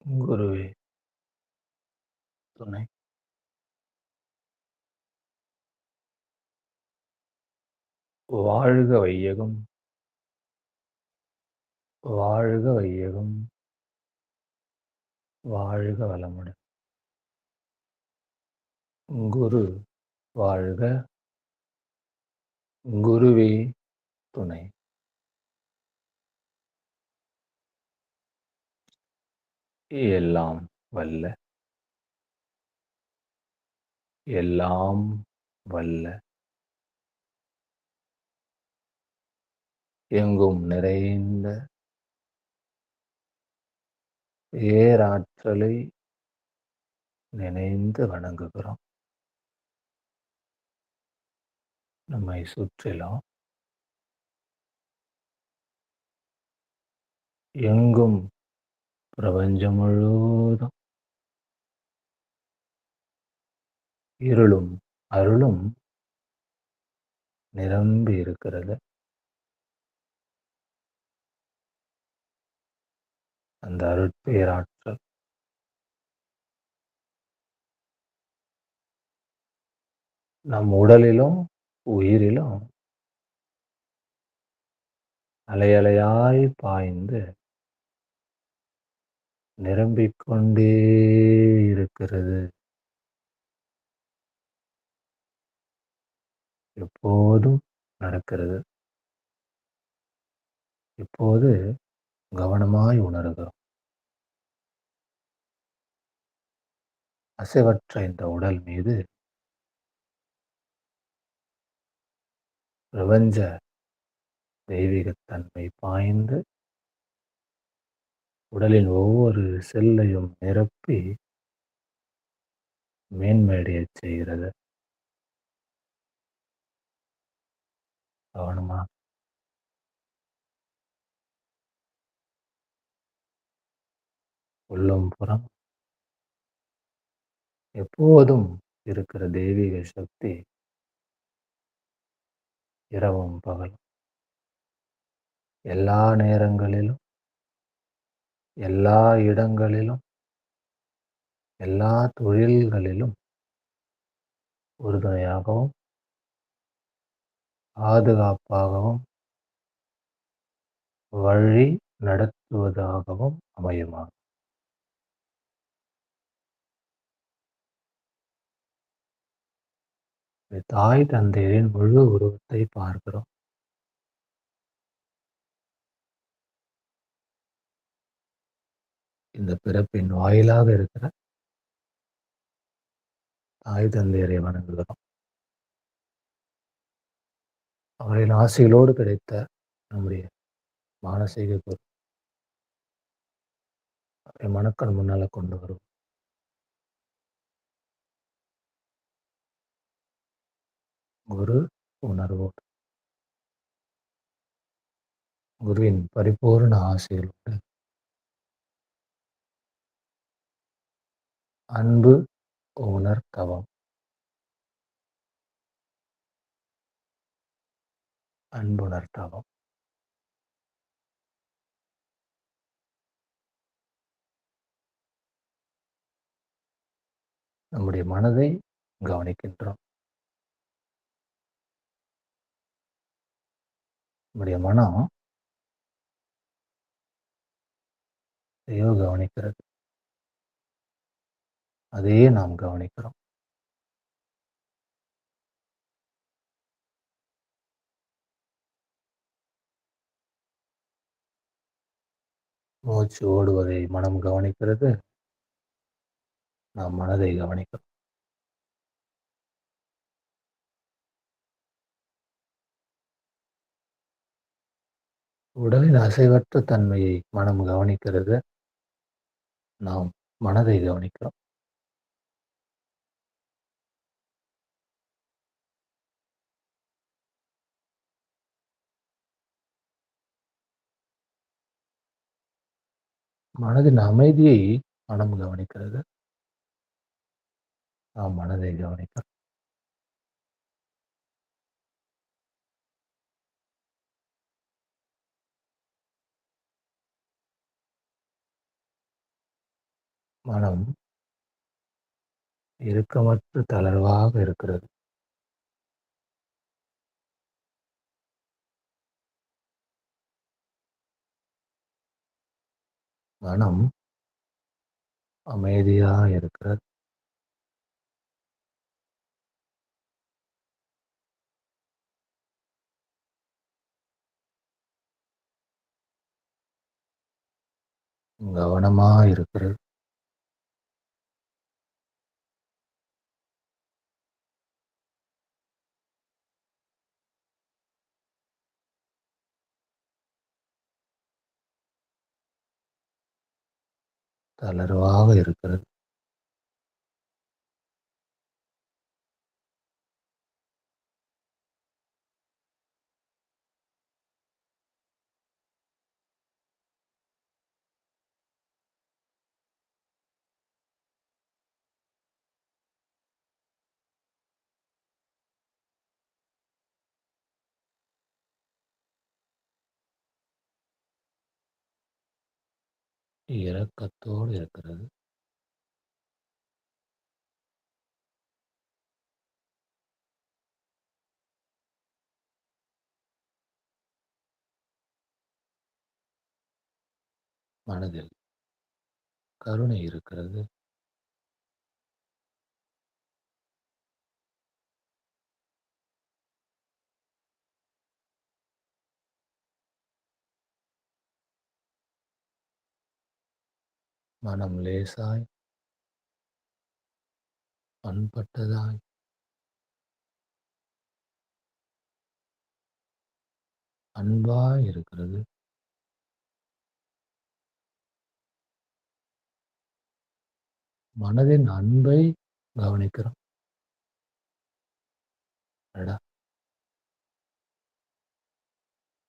குருவே துணை. வாழ்க வையகம், வாழ்க வையகம், வாழ்க வளமுடன். குரு வாழ்க, குருவே துணை. எல்லாம் வல்ல, எல்லாம் வல்ல, எங்கும் நிறைந்த பேராற்றலை நினைந்து வணங்குகிறோம். நம்மை சுற்றிலும் எங்கும் பிரபஞ்சம் முழுவதும் இருளும் அருளும் நிரம்பி இருக்கிறது. அந்த அருட்பேராற்றல் நம் உடலிலும் உயிரிலும் அலையலையாய் பாய்ந்து நிரம்பிக் கொண்டே இருக்கிறது. எப்போதும் நடக்கிறது. இப்போது கவனமாய் உணர்கிறோம். அசைவற்ற இந்த உடல் மீது பிரபஞ்ச தெய்வீகத்தன்மை பாய்ந்து உடலின் ஒவ்வொரு செல்லையும் நிரப்பி மேன்மையடையச் செய்கிறது. கவனமா உள்ளும் புறம் எப்போதும் இருக்கிற தெய்வீக சக்தி இரவும் பகலும் எல்லா நேரங்களிலும் எல்லா இடங்களிலும் எல்லா தொழில்களிலும் உறுதுணையாகவும் பாதுகாப்பாகவும் வழி நடத்துவதாகவும் அமையுமா. தாய் தந்தையரின் முழு உருவத்தை பார்க்கிறோம். இந்த பிறப்பின் வாயிலாக இருக்கிற தாய் தந்தையரை வணங்குகிறோம். அவரின் ஆசைகளோடு கிடைத்த நம்முடைய மானசீக குரு அவரை மனக்கண் முன்னால கொண்டு வரும். குரு உணர்வோடு குருவின் பரிபூர்ண ஆசைகளோடு அன்பு உணர்தவம், அன்புணர்தவம். நம்முடைய மனதை கவனிக்கின்றோம். நம்முடைய மனம் எதையோ கவனிக்கிறது. அதையே நாம் கவனிக்கிறோம். மூச்சு ஓடுவதை மனம் கவனிக்கிறது. நாம் மனதை கவனிக்கிறோம். உடலின் அசைவற்ற தன்மையை மனம் கவனிக்கிறது. நாம் மனதை கவனிக்கிறோம். மனதின் அமைதியை மனம் கவனிக்கிறது. நாம் மனதை கவனிக்கிறோம். மனம் இறுக்கமற்று தளர்வாக இருக்கிறது. மனம் அமைதியா இருக்கிறது. கவனமா இருக்கிறது. தளர்வாக இருக்கிறது. இரக்கத்தோடு இருக்கிறது. மனதில் கருணை இருக்கிறது. மனம் லேசாய், பண்பட்டதாய், அன்பாய் இருக்கிறது. மனதின் அன்பை கவனிக்கிறோம். அடடா!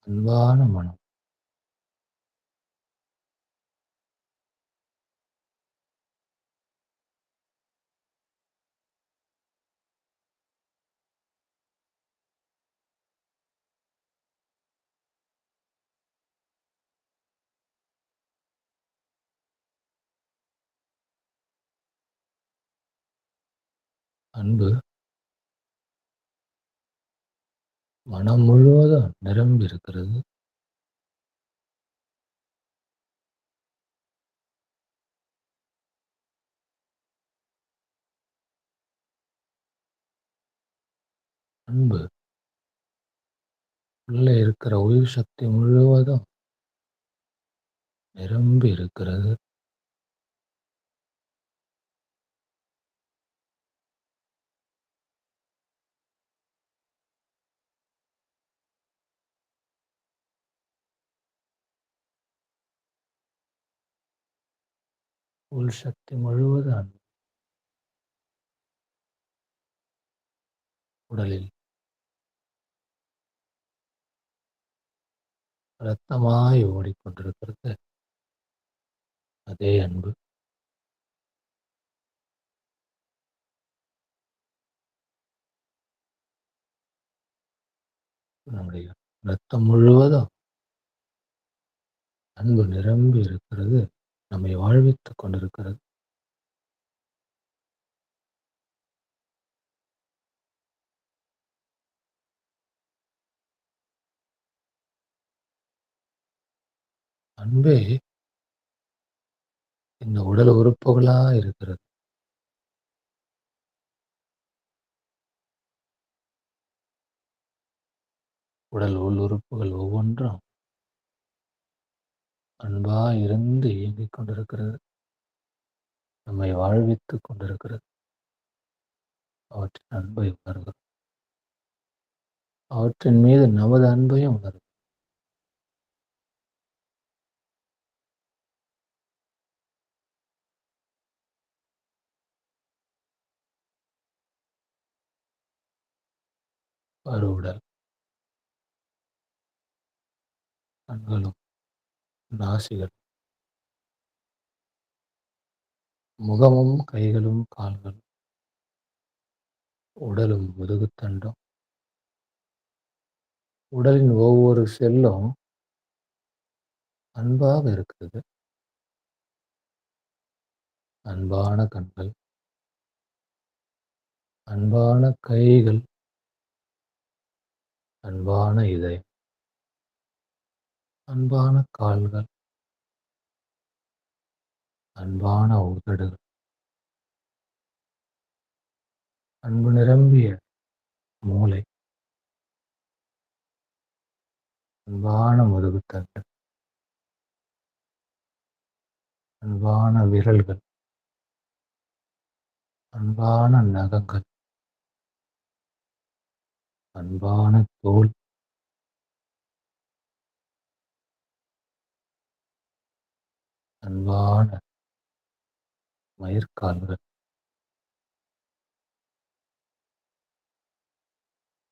அன்பான மனம். அன்பு மனம் முழுவதும் நிரம்பி இருக்கிறது. அன்பு உள்ளே இருக்கிற உயிர் சக்தி முழுவதும் நிரம்பி இருக்கிறது. உள் சக்தி முழுவதும் அன்பு. உடலில் இரத்தமாய் ஓடிக்கொண்டிருக்கிறது. அதே அன்பு நம்முடைய இரத்தம் முழுவதும் அன்பு நிரம்பி இருக்கிறது. நம்மை வாழ்வித்துக் கொண்டிருக்கிறது. அன்பே இந்த உடல் உறுப்புகளா இருக்கிறது. உடல் உள் உறுப்புகள் ஒவ்வொன்றும் அன்பா இருந்து இயங்கிக் கொண்டிருக்கிறது. நம்மை வாழ்வித்துக் கொண்டிருக்கிறது. அவற்றின் அன்பை உணர்கிறோம். அவற்றின் மீது நமது அன்பையும் உணர்கிறோம். உடல் கண்களும் நாசிகளும் முகமும் கைகளும் கால்களும் உடலும் முதுகுத்தண்டும் உடலின் ஒவ்வொரு செல்லும் அன்பாக இருக்கிறது. அன்பான கண்கள், அன்பான கைகள், அன்பான இதயம், அன்பான கால்கள், அன்பான உதடுகள், அன்பு நிரம்பிய மூளை, அன்பான முதுகுத்தண்டு, அன்பான விரல்கள், அன்பான நகங்கள், அன்பான தோல், அன்பான மயிர்க்கால்கள்,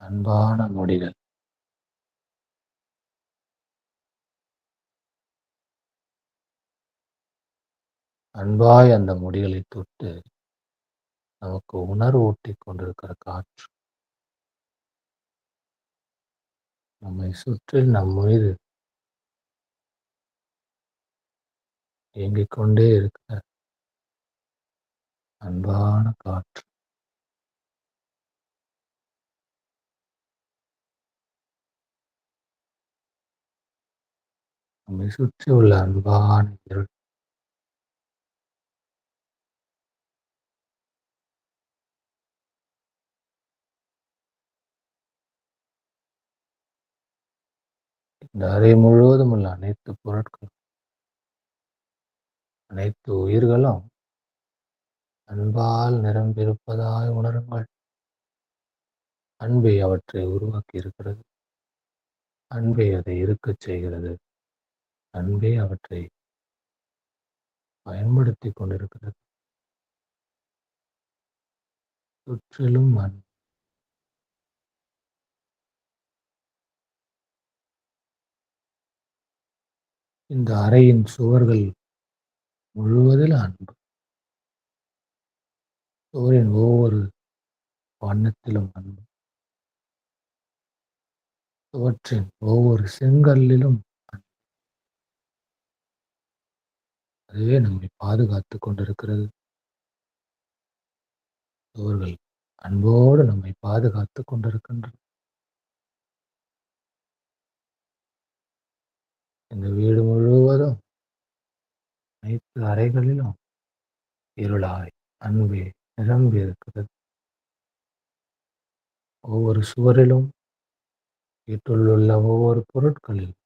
அன்பான முடிகள், அன்பாய் அந்த முடிகளை தொட்டு நமக்கு உணர்வூட்டிக் கொண்டிருக்கிற காற்று நம்மை சுற்றி நம் மீது இயங்கிக் கொண்டே இருக்கிற அன்பான காற்று. நம்மை சுற்றி உள்ள அன்பான இருள் இந்த அறை முழுவதும் உள்ள அனைத்து பொருட்களும், அனைத்து உயிர்களும் அன்பால் நிரம்பியிருப்பதாய் உணருங்கள். அன்பே அவற்றை உருவாக்கி இருக்கிறது. அன்பே அதை இருக்கச் செய்கிறது. அன்பே அவற்றை பயன்படுத்திக் கொண்டிருக்கிறது. சுற்றிலும் இந்த அறையின் சுவர்கள் முழுவதிலும் அன்பு. சுவரின் ஒவ்வொரு வண்ணத்திலும் அன்பு. சுவற்றின் ஒவ்வொரு செங்கல்லிலும் அன்பு. அதுவே நம்மை பாதுகாத்துக் கொண்டிருக்கிறது. சுவர்கள் அன்போடு நம்மை பாதுகாத்துக் கொண்டிருக்கின்றன. இந்த வீடு முழுவதும் அனைத்து அறைகளிலும் இருளாய் அன்பே நிரம்பி இருக்கிறது. ஒவ்வொரு சுவரிலும், வீட்டுள்ள ஒவ்வொரு பொருட்களிலும்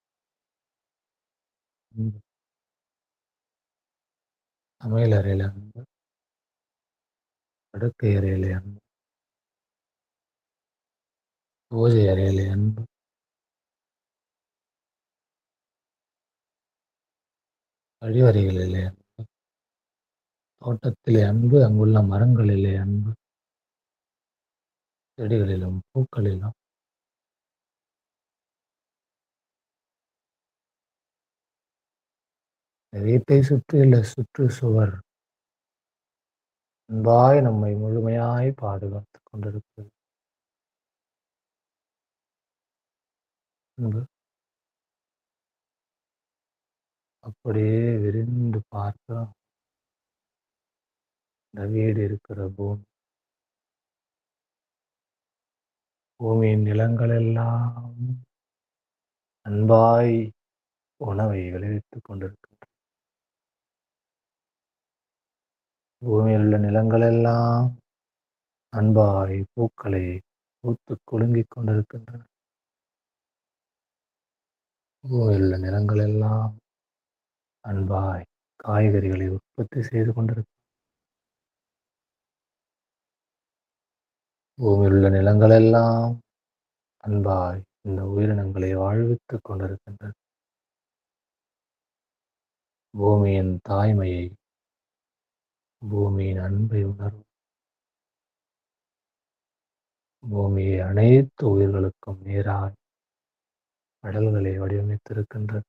அன்பு. சமையல் அறையில அன்பு, படுக்கை அறையிலே அன்பு, பூஜை அறையிலே அன்பு, கழிவறைகளிலே அன்பு, தோட்டத்திலே அன்பு, அங்குள்ள மரங்களிலே அன்பு, செடிகளிலும் பூக்களிலும் வீட்டை சுற்றியுள்ள சுற்றுச்சுவர் அன்பாய் நம்மை முழுமையாய் பாதுகாத்துக் கொண்டிருக்கிறது. அன்பு அப்படியே விரிந்து பார்க்கிறோம். இந்த வீடு இருக்கிற பூமியின் நிலங்கள் எல்லாம் அன்பாய் உணவை விளைவித்துக் கொண்டிருக்கின்றன. பூமியில் உள்ள நிலங்கள் எல்லாம் அன்பாய் பூக்களை பூத்து குலுங்கிக் கொண்டிருக்கின்றன. பூமியில் உள்ள நிலங்கள் எல்லாம் அன்பாய் காய்கறிகளை உற்பத்தி செய்து கொண்டிருக்கின்றன. பூமியில் உள்ள நிலங்கள் எல்லாம் அன்பாய் இந்த உயிரினங்களை வாழ்வித்துக் கொண்டிருக்கின்றன. பூமியின் தாய்மையை, பூமியின் அன்பை உணர்வு. பூமியை அனைத்து உயிர்களுக்கும் நீராய் கடல்களை வடிவமைத்திருக்கின்றது.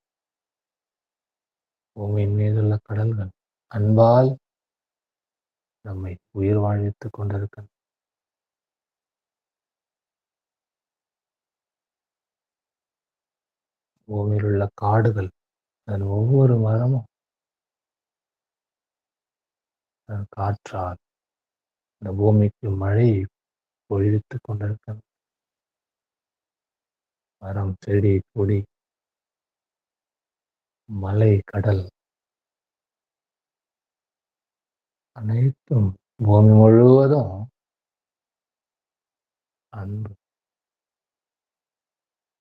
பூமியின் மீதுள்ள கடல்கள் அன்பால் நம்மை உயிர் வாழ்வித்துக் கொண்டிருக்கின்றன. பூமியில் உள்ள காடுகள் அதன் ஒவ்வொரு மரமும் காற்றால் இந்த பூமிக்கு மழை பொழிவித்துக் கொண்டிருக்கிறது. மரம், செடி, கொடி, மலை, கடல் அனைத்தும் பூமி முழுவதும் அன்பு.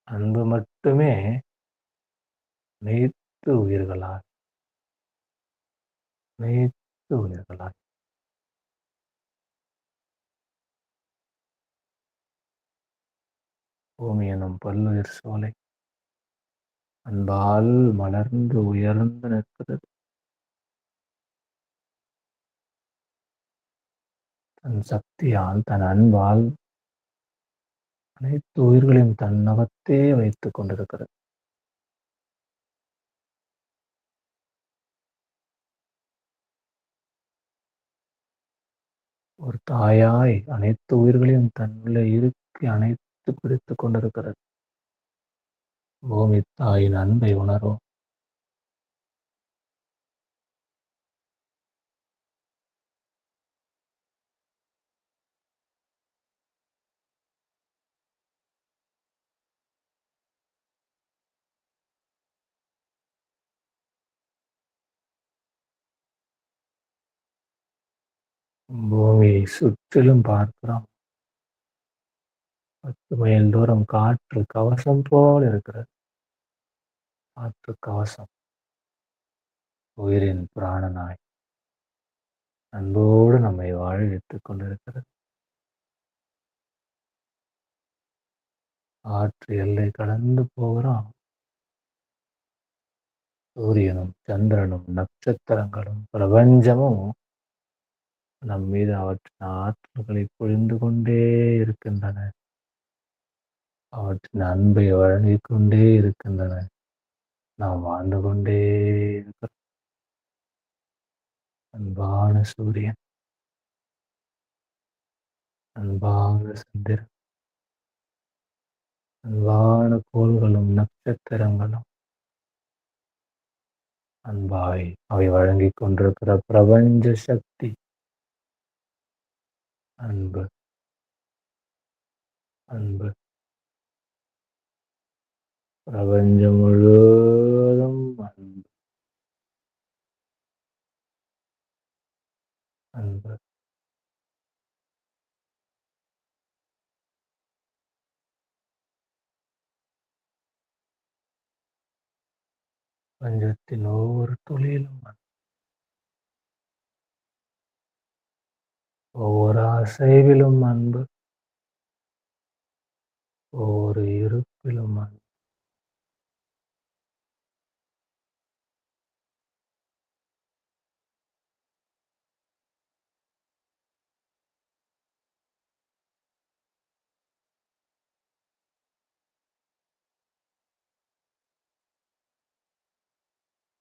அன்பு மட்டுமே அனைத்து உயிர்களால் அனைத்து உயிர்களால் பூமி எனும் பல்லுயிர் சோலை அன்பால் மலர்ந்து உயர்ந்து நிற்கிறது. தன் சக்தியால், தன் அன்பால் அனைத்து உயிர்களையும் தன்னகத்தே வைத்துக் கொண்டிருக்கிறது. ஒரு தாயாய் அனைத்து உயிர்களையும் தன்னுள்ளே இறுக்கி அணைத்து பிடித்துக் கொண்டிருக்கிறது. பூமி தாயின் அன்பை உணர்வோம். பூமியை சுற்றிலும் பார்க்கிறோம். 10 மைல் தூரம் காற்று கவசம் போல் இருக்கிறது. காற்று கவசம். உயிரின் பிராணனாய் அன்போடு நம்மை வாழ வைத்துக் கொண்டிருக்கிறது. காற்று எல்லை கடந்து போகிறோம். சூரியனும் சந்திரனும் நட்சத்திரங்களும் பிரபஞ்சமும் நம் மீது அவற்றின் ஆற்றல்களை பொழிந்து கொண்டே இருக்கின்றன. அவற்றின் அன்பை வழங்கிக் கொண்டே இருக்கின்றன. நாம் வாழ்ந்து கொண்டே இருக்கிறோம். அன்பான சூரியன், அன்பான சந்திரன், அன்பான கோள்களும் நட்சத்திரங்களும் அன்பாய் அவை வழங்கிக் கொண்டிருக்கிற பிரபஞ்ச சக்தி அன்பு. அன்பு பிரபஞ்சம் முழுவதும் அன்பு. அன்பு. பிரபஞ்சத்தின் ஒவ்வொரு துளியிலும் அன்பு. ஒவ்வொரு அசைவிலும் அன்பு. ஒவ்வொரு இருப்பிலும் அன்பு.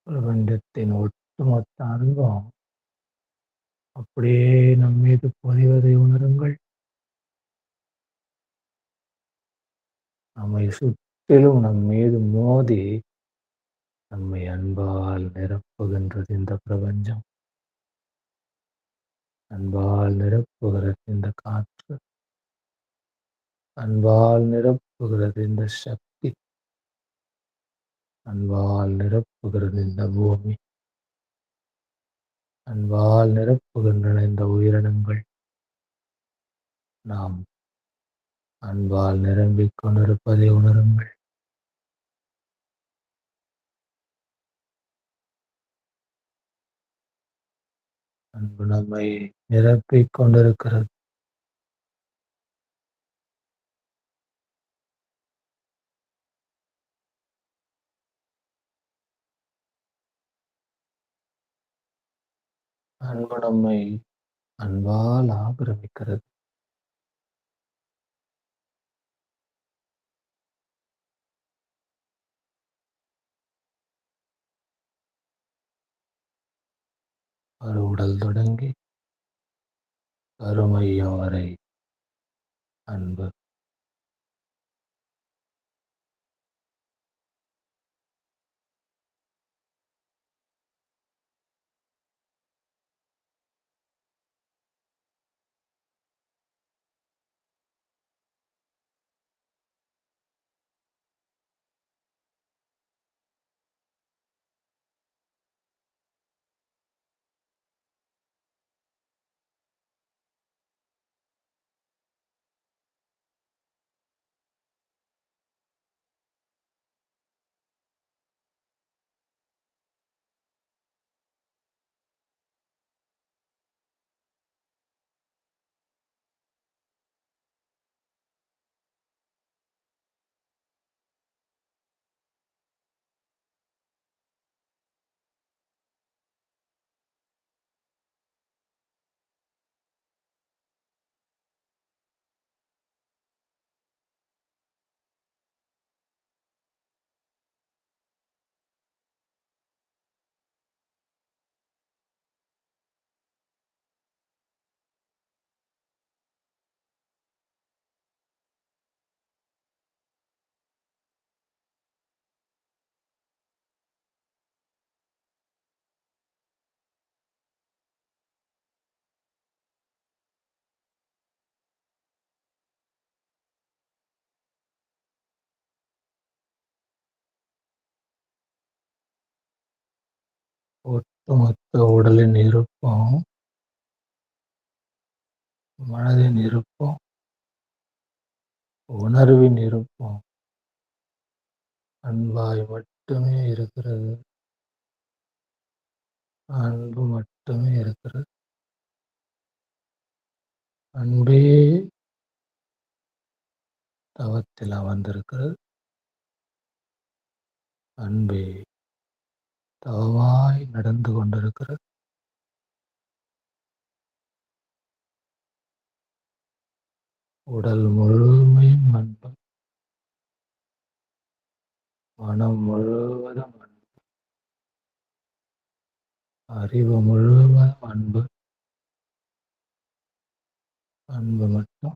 பிரபஞ்சத்தின் ஒட்டுமொத்த அன்பும் அப்படியே நம் மீது பொழிவதை உணருங்கள். நம்மை சுற்றிலும் நம் மீது மோதி நம்மை அன்பால் நிரப்புகின்றது இந்த பிரபஞ்சம். அன்பால் நிரப்புகிறது இந்த காற்று. அன்பால் நிரப்புகிறது இந்த சக்தி. அன்பால் நிரப்புகிறது இந்த பூமி. அன்பால் நிரப்புகின்றன இந்த உயிரினங்கள். நாம் அன்பால் நிரம்பிக் கொண்டிருப்பதை உணருங்கள். அன்பு நம்மை நிரப்பிக் கொண்டிருக்கிறது. அன்பு நம்மை அன்பால் ஆக்கிரமிக்கிறது. கருவுடல் தொடங்கி கருமையம் வரை அன்பு. ஒட்டுமொத்த உடலின் இருப்பும், மனதின் இருப்பும், உணர்வின் இருப்பும் அன்பாய் மட்டுமே இருக்கிறது. அன்பு மட்டுமே இருக்கிறது. அன்பே தவத்தில் அமர்ந்திருக்கிறது. அன்பே தவமாய் நடந்து கொண்டிருக்கிறது. உடல் முழுமையும் அன்பு, மனம் முழுவதும் அன்பு, அறிவு முழுவதும் அன்பு. அன்பு மட்டும்.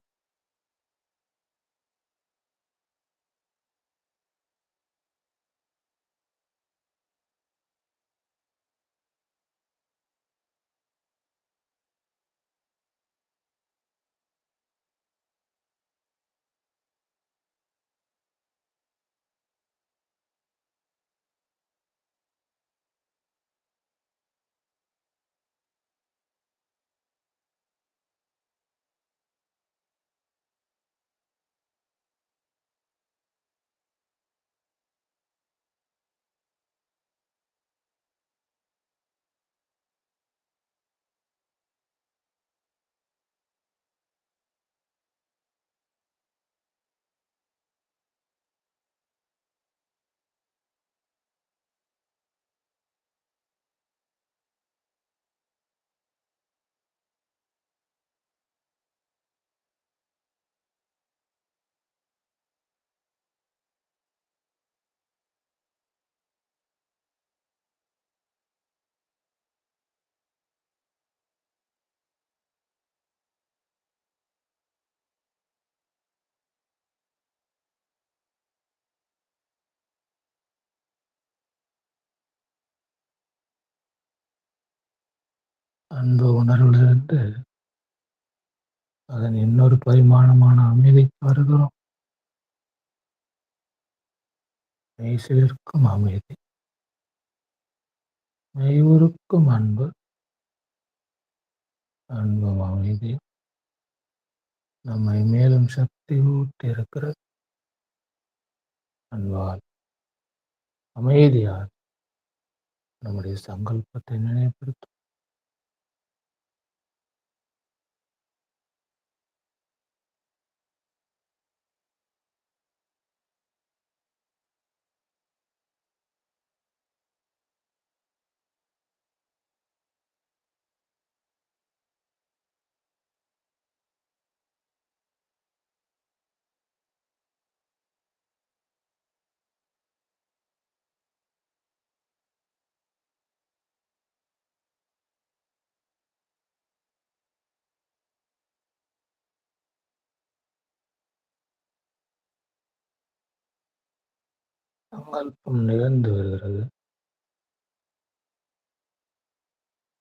அன்பு உணர்விலிருந்து அதன் இன்னொரு பரிமாணமான அமைதிக்கு வருகிறோம். மெய்சிலிர்க்கும் அமைதி, மெய்யுருக்கும் அன்பு. அன்பும் அமைதியும் நம்மை மேலும் சக்தி ஊட்டி இருக்கிறது. அன்பால், அமைதியால் நம்முடைய சங்கல்பத்தை நினைவுபடுத்தும். சங்கல்பம் நிகழ்ந்து வருகிறது.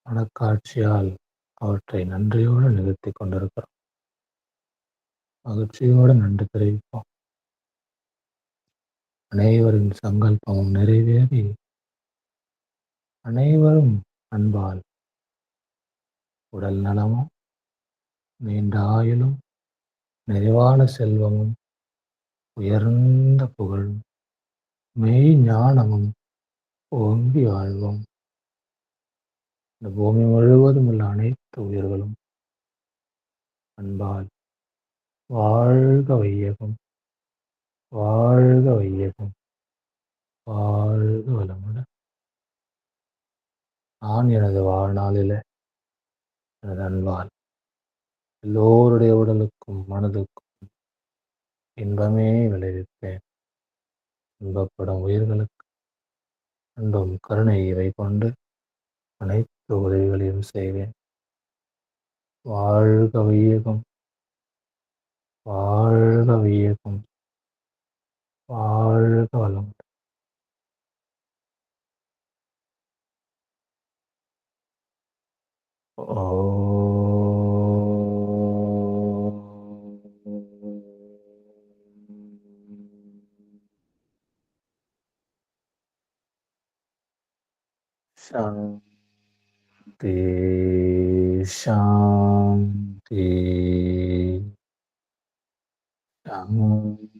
மனக்காட்சியால் அவற்றை நன்றியோடு நிகழ்த்தி கொண்டிருக்கிறோம். மகிழ்ச்சியோடு நன்றி தெரிவிப்போம். அனைவரின் சங்கல்பமும் நிறைவேறி அனைவரும் அன்பால் உடல் நலமும், நீண்ட ஆயுளும், நிறைவான செல்வமும், உயர்ந்த புகழும், மெய் ஞானமும் ஓங்கி வாழ்வோம். இந்த பூமி முழுவதும் உள்ள அனைத்து உயிர்களும் அன்பால் வாழ்க வையகம், வாழ்க வையகம், வாழ்க வளமுடன். நான் எனது வாழ்நாளில் எனது அன்பால் எல்லோருடைய உடலுக்கும் மனதுக்கும் இன்பமே விளைவிப்பேன். இன்பப்படும் உயிர்களுக்கு அன்பும் கருணை இவை கொண்டு அனைத்து உதவிகளையும் செய்வேன். வாழ்க வையகம், வாழ்க வையகம், வாழ்க வளமுடன். சாந்தி. சாந்தி, சாந்தி.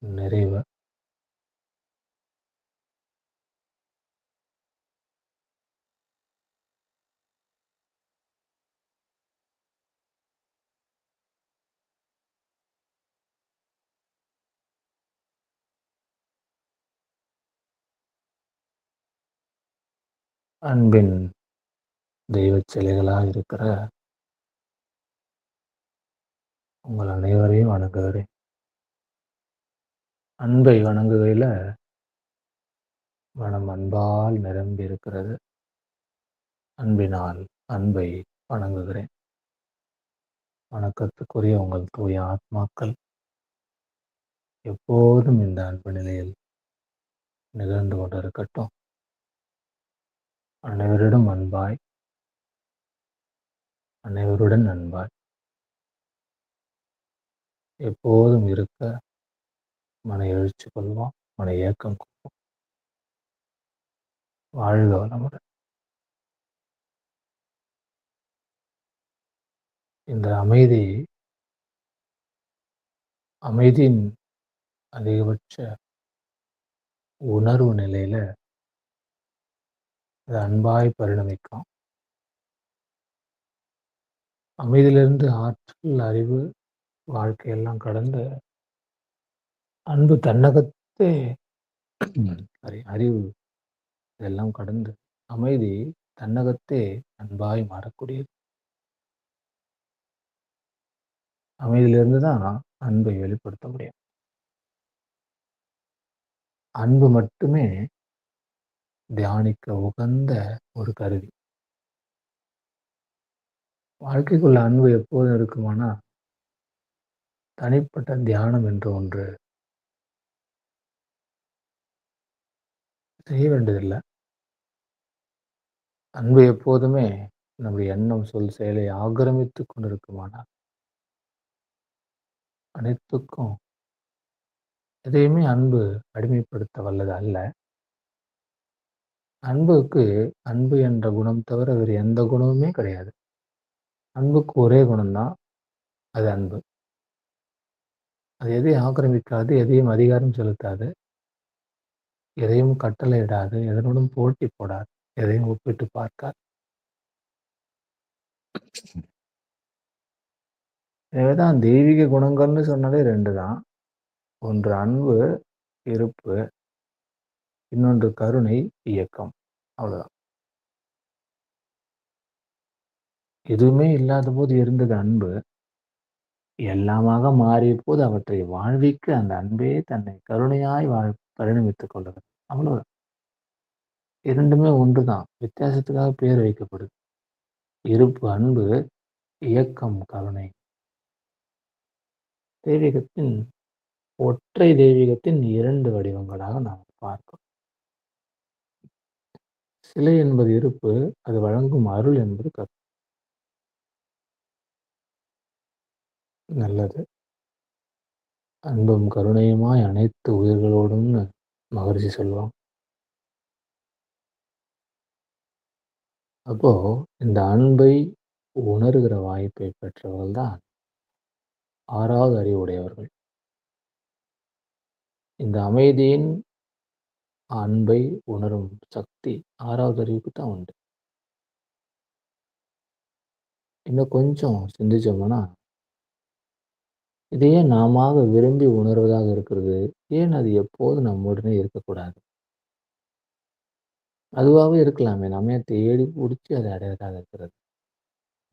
நிறைவு. அன்பின் தெய்வச் சிலைகளாக இருக்கிற உங்கள் அனைவரையும் வணங்குகிறேன். அன்பை வணங்குகையில மனம் அன்பால் நிரம்பி இருக்கிறது. அன்பினால் அன்பை வணங்குகிறேன். வணக்கத்துக்குரிய உங்கள் தூய ஆத்மாக்கள் எப்போதும் இந்த அன்பு நிலையில் நிகழ்ந்து கொண்டிருக்கட்டும். அனைவரிடம் அன்பாய், அனைவருடன் அன்பாய் எப்போதும் இருக்க மன எழுச்சி கொள்வோம், மன இயக்கம் கொள்வோம். வாழ்க வளமுடன். இந்த அமைதியின் அதிகபட்ச உணர்வு நிலையில அது அன்பாய் பரிணமிக்கும். அமைதியிலிருந்து ஆற்றல், அறிவு, வாழ்க்கையெல்லாம் கடந்து அன்பு தன்னகத்தே அறிவு இதெல்லாம் கடந்து அமைதி தன்னகத்தே அன்பாய் மாறக்கூடியது. அமைதியிலிருந்து தான் அன்பை வெளிப்படுத்த முடியும். அன்பு மட்டுமே தியானிக்க உகந்த ஒரு கருவி. வாழ்க்கைக்குள்ள அன்பு எப்போதும் இருக்குமானா, தனிப்பட்ட தியானம் என்று ஒன்று செய்ய வேண்டியதில்லை. அன்பு எப்போதுமே நம்முடைய எண்ணம், சொல், செயலை ஆக்கிரமித்துக் கொண்டிருக்குமானால், அனைத்துக்கும் எதையுமே அன்பு அடிமைப்படுத்த வல்லது அல்ல. அன்புக்கு அன்பு என்ற குணம் தவிர வேறு எந்த குணமுமே கிடையாது. அன்புக்கு ஒரே குணம்தான், அது அன்பு. அது எதையும் ஆக்கிரமிக்காது, எதையும் அதிகாரம் செலுத்தாது, எதையும் கட்டளையிடாது, எதனுடன் போட்டி போடாது, எதையும் ஒப்பிட்டு பார்க்காது. எனவேதான் தெய்வீக குணங்கள்னு சொன்னாலே 2 தான். ஒன்று அன்பு, இருப்பு, இன்னொன்று கருணை, இயக்கம். அவ்வளவுதான். எதுவுமே இல்லாத போது இருந்தது அன்பு. எல்லாமாக மாறிய போது அவற்றை வாழ்விக்க அந்த அன்பே தன்னை கருணையாய் பரிணமித்துக் கொள்ளுகிறது. அவ்வளவுதான். 2மே ஒன்றுதான். வித்தியாசத்துக்காக பேர் வைக்கப்படுது. இருப்பு அன்பு, இயக்கம் கருணை. தெய்வீகத்தின் ஒற்றை தெய்வீகத்தின் 2 வடிவங்களாக நாம் பார்க்கிறோம். சிலை என்பது இருப்பு, அது வழங்கும் அருள் என்பது கருணை. நல்லது. அன்பும் கருணையுமாய் அனைத்து உயிர்களோடும்னு மகரிஷி சொல்லுவாங்க. அப்போ இந்த அன்பை உணர்கிற வாய்ப்பை பெற்றவர்கள் தான் 6வது அறிவுடையவர்கள். இந்த அமைதியின் அன்பை உணரும் சக்தி 6வது அறிவுக்கு தான் உண்டு. இன்னும் கொஞ்சம் சிந்திச்சோம்னா, இதையே நாமாக விரும்பி உணர்வதாக இருக்கிறது. ஏன் அது எப்போதும் நம்முடனே இருக்கக்கூடாது? அதுவாகவே இருக்கலாமே. நம்மை தேடி புடிச்சு அதை அடையறதாக இருக்கிறது.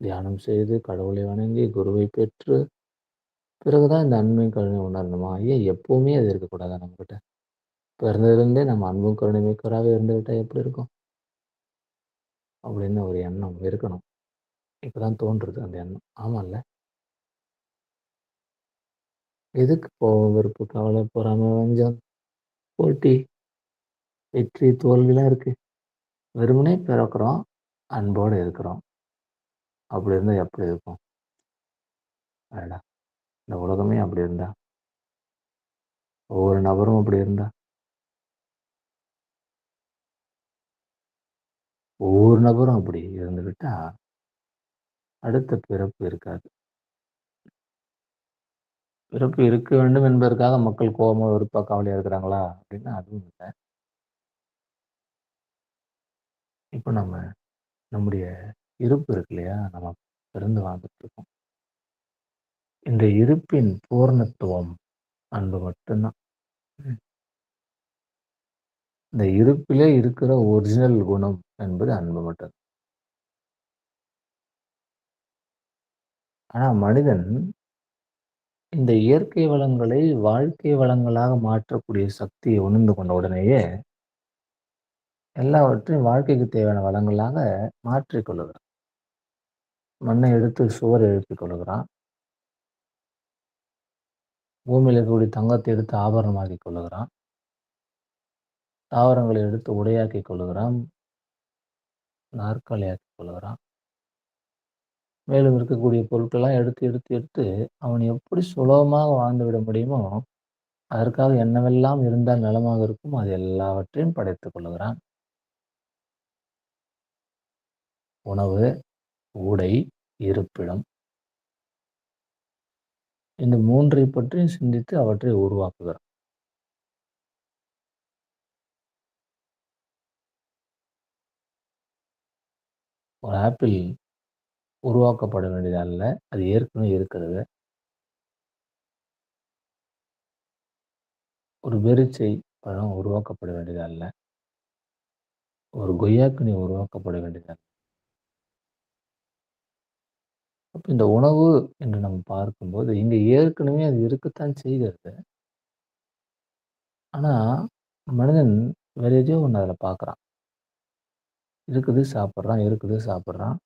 தியானம் செய்து, கடவுளை வணங்கி, குருவை பெற்று, பிறகுதான் இந்த அன்பையும் கருணையும் உணரணுமா? ஏன் எப்பவுமே அது இருக்கக்கூடாதா நம்மகிட்ட? பிறந்ததிலிருந்தே நம்ம அன்பும் கருணை மிக்கவராக இருந்துவிட்டா எப்படி இருக்கும்? அப்படின்னு ஒரு எண்ணம் இருக்கணும். இப்பதான் தோன்றுது அந்த எண்ணம். ஆமால்ல. எதுக்கு கோவம், வெறுப்பு, கவலை, பொறாமை, வஞ்சம், போட்டி, வெற்றி, தோல்விலாம் இருக்கு? வெறுமனே பிறக்கிறோம், அன்போடு இருக்கிறோம். அப்படி இருந்தா எப்படி இருக்கும்? அடடா! இந்த உலகமே அப்படி இருந்தா, ஒவ்வொரு நபரும் அப்படி இருந்தா, ஒவ்வொரு நபரும் அப்படி இருந்துவிட்டா, அடுத்த பிறப்பு இருக்காது. பிறப்பு இருக்க வேண்டும் என்பதற்காக மக்கள் கோவமா, வெறுப்பா, கவலையா இருக்கிறாங்களா? அப்படின்னா அதுவும் இல்ல. இப்ப நம்முடைய இருப்பு இருக்கு இல்லையா? நம்ம பிறந்து வாழ்ந்துட்டு இருக்கோம். இந்த இருப்பின் பூரணத்துவம் அன்பு மட்டும்தான். ம். இந்த இருப்பிலே இருக்கிற ஒரிஜினல் குணம் என்பது அன்பு மட்டும். ஆனா மனிதன் இந்த இயற்கை வளங்களை வாழ்க்கை வளங்களாக மாற்றக்கூடிய சக்தியை உணர்ந்து கொண்ட உடனேயே, எல்லாவற்றையும் வாழ்க்கைக்கு தேவையான வளங்களாக மாற்றிக் கொள்ளுகிறான். மண்ணை எடுத்து சுவர் எழுப்பிக் கொள்ளுகிறான். பூமியில இருக்கக்கூடிய தங்கத்தை எடுத்து ஆபரணமாக்கிக் கொள்ளுகிறான். தாவரங்களை எடுத்து உடையாக்கிக் கொள்ளுகிறான். நாற்காலியாக்கிக் கொள்ளுகிறான். மேலும் இருக்கக்கூடிய பொருட்கள்லாம் எடுத்து, எடுத்து, எடுத்து அவன் எப்படி சுலபமாக வாழ்ந்துவிட முடியுமோ, அதற்காக என்னவெல்லாம் இருந்தால் நலமாக இருக்குமோ, அது எல்லாவற்றையும் படைத்துக் கொள்ளுகிறான். உணவு, உடை, இருப்பிடம். இந்த 3ஐ பற்றியும் சிந்தித்து அவற்றை உருவாக்குகிறான். ஒரு ஆப்பிள் உருவாக்கப்பட வேண்டியது அல்ல. அது ஏற்கனவே இருக்கிறது. ஒரு பேரீச்சை பழம் உருவாக்கப்பட வேண்டியது அல்ல. ஒரு கொய்யாக்கனி உருவாக்கப்பட வேண்டியது அல்ல. அப்ப இந்த உணவு என்று நம்ம பார்க்கும்போது, இங்க ஏற்கனவே அது இருக்கத்தான் செய்கிறது. ஆனா, மனிதன் வேற எதையோ ஒண்ணு அதுல பார்க்குறான். இருக்குது சாப்பிடுறான், இருக்குது சாப்பிடுறான்,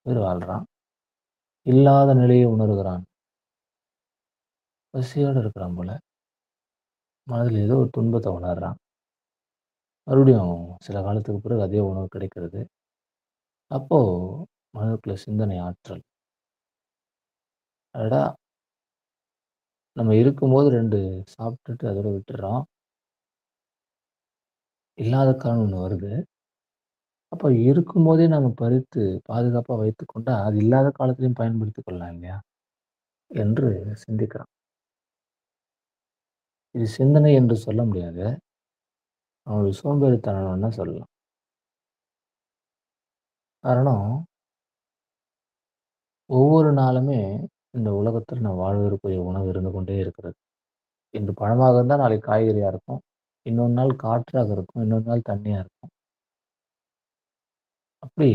உயிர் வாழ்றான். இல்லாத நிலையை உணர்கிறான். பசியோட இருக்கிறான் போல. மனதில ஏதோ ஒரு துன்பத்த உணர்றான். மறுபடியும் சில காலத்துக்கு பிறகு அதே உணவு கிடைக்கிறது. அப்போ மனதுக்குள்ள சிந்தனை ஆற்றல். அடடா! நம்ம இருக்கும்போது 2 சாப்பிட்டுட்டு அதோட விட்டுர்றோம். இல்லாத காலம் ஒண்ணு வருது. அப்ப இருக்கும்போதே நம்ம பறித்து பாதுகாப்பா வைத்துக்கொண்டா, அது இல்லாத காலத்திலயும் பயன்படுத்திக் கொள்ளலாம் இல்லையா? என்று சிந்திக்கிறான். இது சிந்தனை என்று சொல்ல முடியாது. அவனுடைய சோம்பேறித்தனம்னு தான் சொல்லலாம். காரணம், ஒவ்வொரு நாளுமே இந்த உலகத்தில் நாம் வாழ்வதற்குரிய உணவு இருந்து கொண்டே இருக்கிறது. இன்று பழமாக இருந்தா நாளைக்கு காய்கறியா இருக்கும். இன்னொரு நாள் காற்றாக இருக்கும். இன்னொரு நாள் தண்ணியா இருக்கும். அப்படி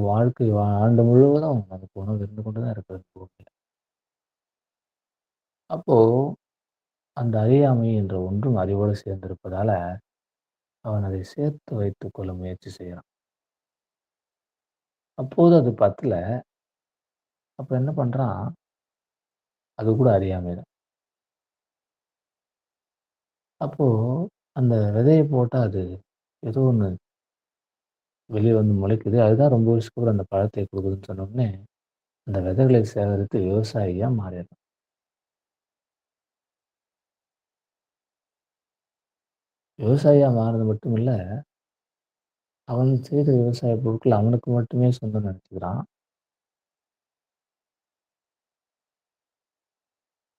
வாழ்க்கை ஆண்டு முழுவதும் நமக்கு உணவு இருந்து கொண்டு தான் இருக்கிறது பூமியில. அப்போ அந்த அறியாமை என்ற ஒன்றும் அறிவோடு சேர்ந்திருப்பதால, அவன் அதை சேர்த்து வைத்துக் கொள்ள முயற்சி செய்யறான். அப்போது அது பத்தல. அப்ப என்ன பண்றான், அது கூட அறியாமை தான். அப்போ அந்த விதைய போட்டா அது ஏதோ ஒண்ணு வெளிய வந்து முளைக்குது. அதுதான் ரொம்ப வருஷத்துக்கு அப்புறம் அந்த பழத்தை குடுக்குதுன்னு சொன்னோனே, அந்த விதைகளை சேகரித்து விவசாயியா மாறிடுறான். விவசாயியா மாறுனது மட்டும் இல்ல, அவன் செய்த விவசாய பொருட்கள் அவனுக்கு மட்டுமே சொந்தம்னு நெனச்சுக்கிறான்.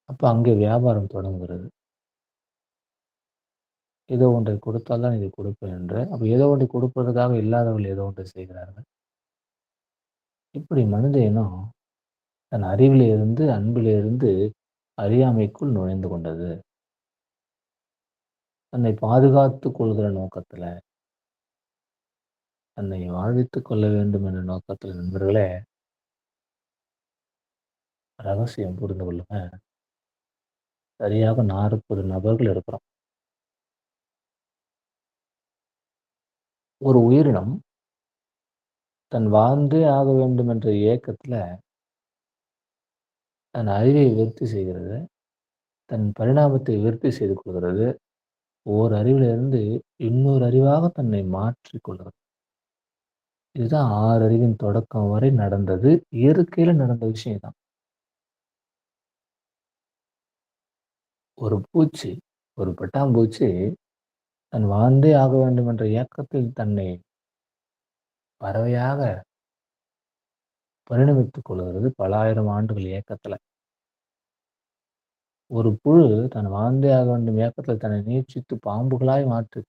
அப்ப அங்கே வியாபாரம் தொடங்குகிறது. ஏதோ ஒன்றை கொடுத்தால் தான் இதை கொடுப்பேன் என்று. அப்ப ஏதோ ஒன்றை கொடுப்பதற்காக இல்லாதவர்கள் ஏதோ ஒன்றை செய்கிறார்கள். இப்படி மனித இனம் தன் அறிவிலிருந்து, அன்பிலிருந்து அறியாமைக்குள் நுழைந்து கொண்டது. தன்னை பாதுகாத்துக் கொள்கிற நோக்கத்துல, தன்னை வாழ்வித்துக் கொள்ள வேண்டும் என்ற நோக்கத்துல நண்பர்களே, ரகசியம் புரிந்து கொள்ளுங்க. சரியாக 40 நபர்கள் இருக்கிறோம். ஒரு உயிரினம் தன் வாழ்ந்தே ஆக வேண்டும் என்ற ஏக்கத்துல, தன் அறிவை விருத்தி செய்கிறது. தன் பரிணாமத்தை விருத்தி செய்து கொள்கிறது. ஓர் அறிவிலிருந்து இன்னொரு அறிவாக தன்னை மாற்றிக் கொள்கிறது. இதுதான் 6 அறிவின் தொடக்கம் வரை நடந்தது. இயற்கையில நடந்த விஷயம் தான். ஒரு பூச்சி, ஒரு பட்டாம்பூச்சி தன் வாழ்ந்தே ஆக வேண்டும் என்ற ஏக்கத்தில் தன்னை பறவையாக பரிணமித்துக் கொள்கிறது பல ஆயிரம் ஆண்டுகள் ஏக்கத்துல. ஒரு புழு தான் வாழ்ந்தே ஆக வேண்டும் ஏக்கத்துல தன்னை நீட்சித்து பாம்புகளாய் மாற்றி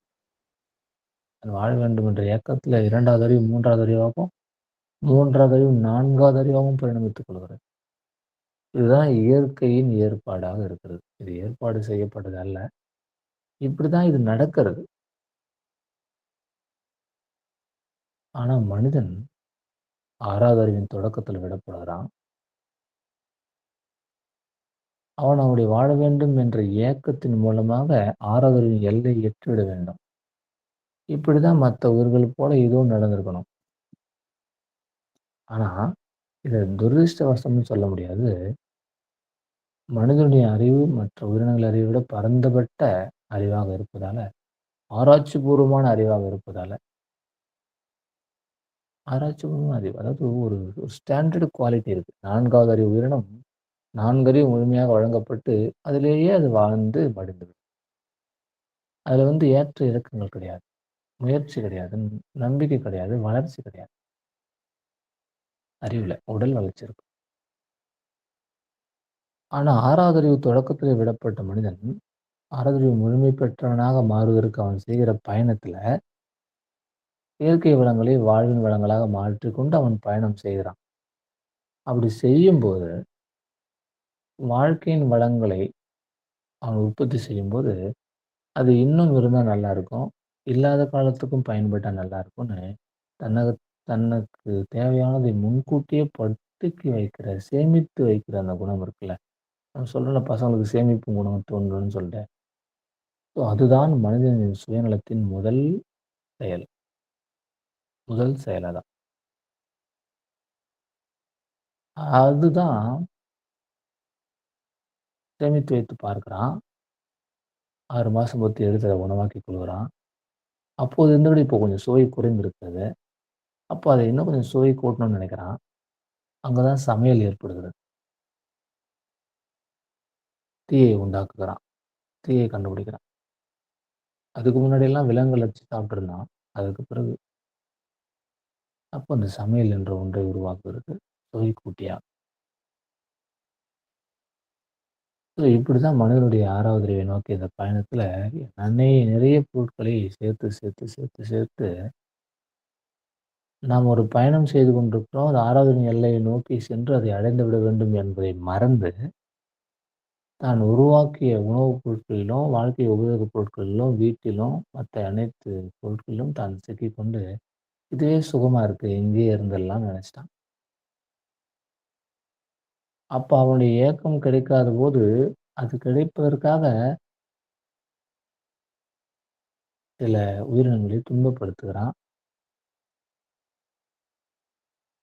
தான் வாழ வேண்டும் என்ற ஏக்கத்துல 2வது அறிவு, 3வது அறிவாகவும், 3வது அறிவு 4வது அறிவாகவும் பரிணமித்துக் கொள்கிறது. இதுதான் இயற்கையின் ஏற்பாடாக இருக்கிறது. இது ஏற்பாடு செய்யப்பட்டது அல்ல. இப்படிதான் இது நடக்கிறது. ஆனா மனிதன் 6வது அறிவின் தொடக்கத்துல விடப்படுகிறான். அவன் அப்படி வாழ வேண்டும் என்ற ஏக்கத்தின் மூலமாக 6வது அறிவின் எல்லை எட்டிவிட வேண்டும். இப்படிதான் மத்த உயிர்கள் போல இதுவும் நடந்திருக்கணும். ஆனா, இத துரதிர்ஷ்டவசம்னு சொல்ல முடியாது. மனிதனுடைய அறிவு மற்ற உயிரினங்கள் அறிவை விட பரந்துபட்ட அறிவாக இருப்பதால, ஆராய்ச்சிபூர்வமான அறிவாக இருப்பதால, ஆராய்ச்சிபூர்வமான அறிவு. அதாவது ஒரு ஒரு ஸ்டாண்டர்ட் குவாலிட்டி இருக்கு. 4வது அறிவு உயிரினம் 4 அறிவு முழுமையாக வழங்கப்பட்டு, அதிலேயே அது வாழ்ந்து மடிந்துவிடும். அதுல ஏற்ற இறக்கங்கள் கிடையாது. முயற்சி கிடையாது. நம்பிக்கை கிடையாது. வளர்ச்சி கிடையாது. அறிவுல. உடல் வளர்ச்சி இருக்கும். ஆனா 6வது அறிவு தொடக்கத்திலே விடப்பட்ட மனிதன், 6வது அறிவு முழுமை பெற்றவனாக மாறுவதற்கு அவன் செய்கிற பயணத்துல, இயற்கை வளங்களை வாழ்வின் வளங்களாக மாற்றிக்கொண்டு அவன் பயணம் செய்கிறான். அப்படி செய்யும்போது, வாழ்க்கையின் வளங்களை அவன் உற்பத்தி செய்யும்போது, அது இன்னும் இருந்தா நல்லாருக்கும். இல்லாத காலத்துக்கும் பயன்பட்டா நல்லாருக்கும்னு, தன்னக தனக்கு தேவையானதை முன்கூட்டியே படுத்தி வைக்கிற, சேமித்து வைக்கிற அந்த குணம் இருக்குல்ல. நான் சொல்றேன்ல பசங்களுக்கு சேமிப்பு குணம் தூண்டணும்னு சொல்லிட்டு. ஸோ அதுதான் மனிதனின் சுயநலத்தின் முதல் செயல். முதல் செயல் அதான். அதுதான் சேமித்து வைத்து பார்க்கிறான். 6 மாசம் பொறுத்து எடுத்து அத உணவாக்கிக் கொள்கிறான். அப்போது இருந்தத விட இப்போ கொஞ்சம் சுவை குறைந்திருக்கிறது. அப்போ அத இன்னும் கொஞ்சம் சுவை கூட்டணும்னு நினைக்கிறான். அங்க தான் சமையல் ஏற்படுகிறது. தீயை உண்டாக்குகிறான். தீயை கண்டுபிடிக்கிறான். அதுக்கு முன்னாடியெல்லாம் விலங்குகள வச்சு சாப்பிட்டுருந்தான். அதுக்கு பிறகு அப்போ அந்த சமையல் என்ற ஒன்றை உருவாக்குகிறது. சுவை கூட்டியா. ஸோ இப்படிதான் மனிதனுடைய 6வது அறிவை நோக்கிய இந்த பயணத்துல நிறைய பொருட்களை சேர்த்து, சேர்த்து, சேர்த்து, சேர்த்து நாம் ஒரு பயணம் செய்து கொண்டிருக்கிறோம். அது 6வது எல்லையை நோக்கி சென்று அதை அடைந்து விட வேண்டும் என்பதை மறந்து, தான் உருவாக்கிய உணவுப் பொருட்களிலும், வாழ்க்கை உபயோகப் பொருட்களிலும், வீட்டிலும், மத்த அனைத்து பொருட்களிலும் தான் சிக்கிக்கொண்டு, இதுவே சுகமா இருக்கு. இங்கேயே இருந்துடலாம்னு நெனச்சுட்டான். அப்ப அவனுடைய ஏக்கம் கிடைக்காதபோது, அது கிடைப்பதற்காக சில உயிரினங்களை துன்பப்படுத்துகிறான்.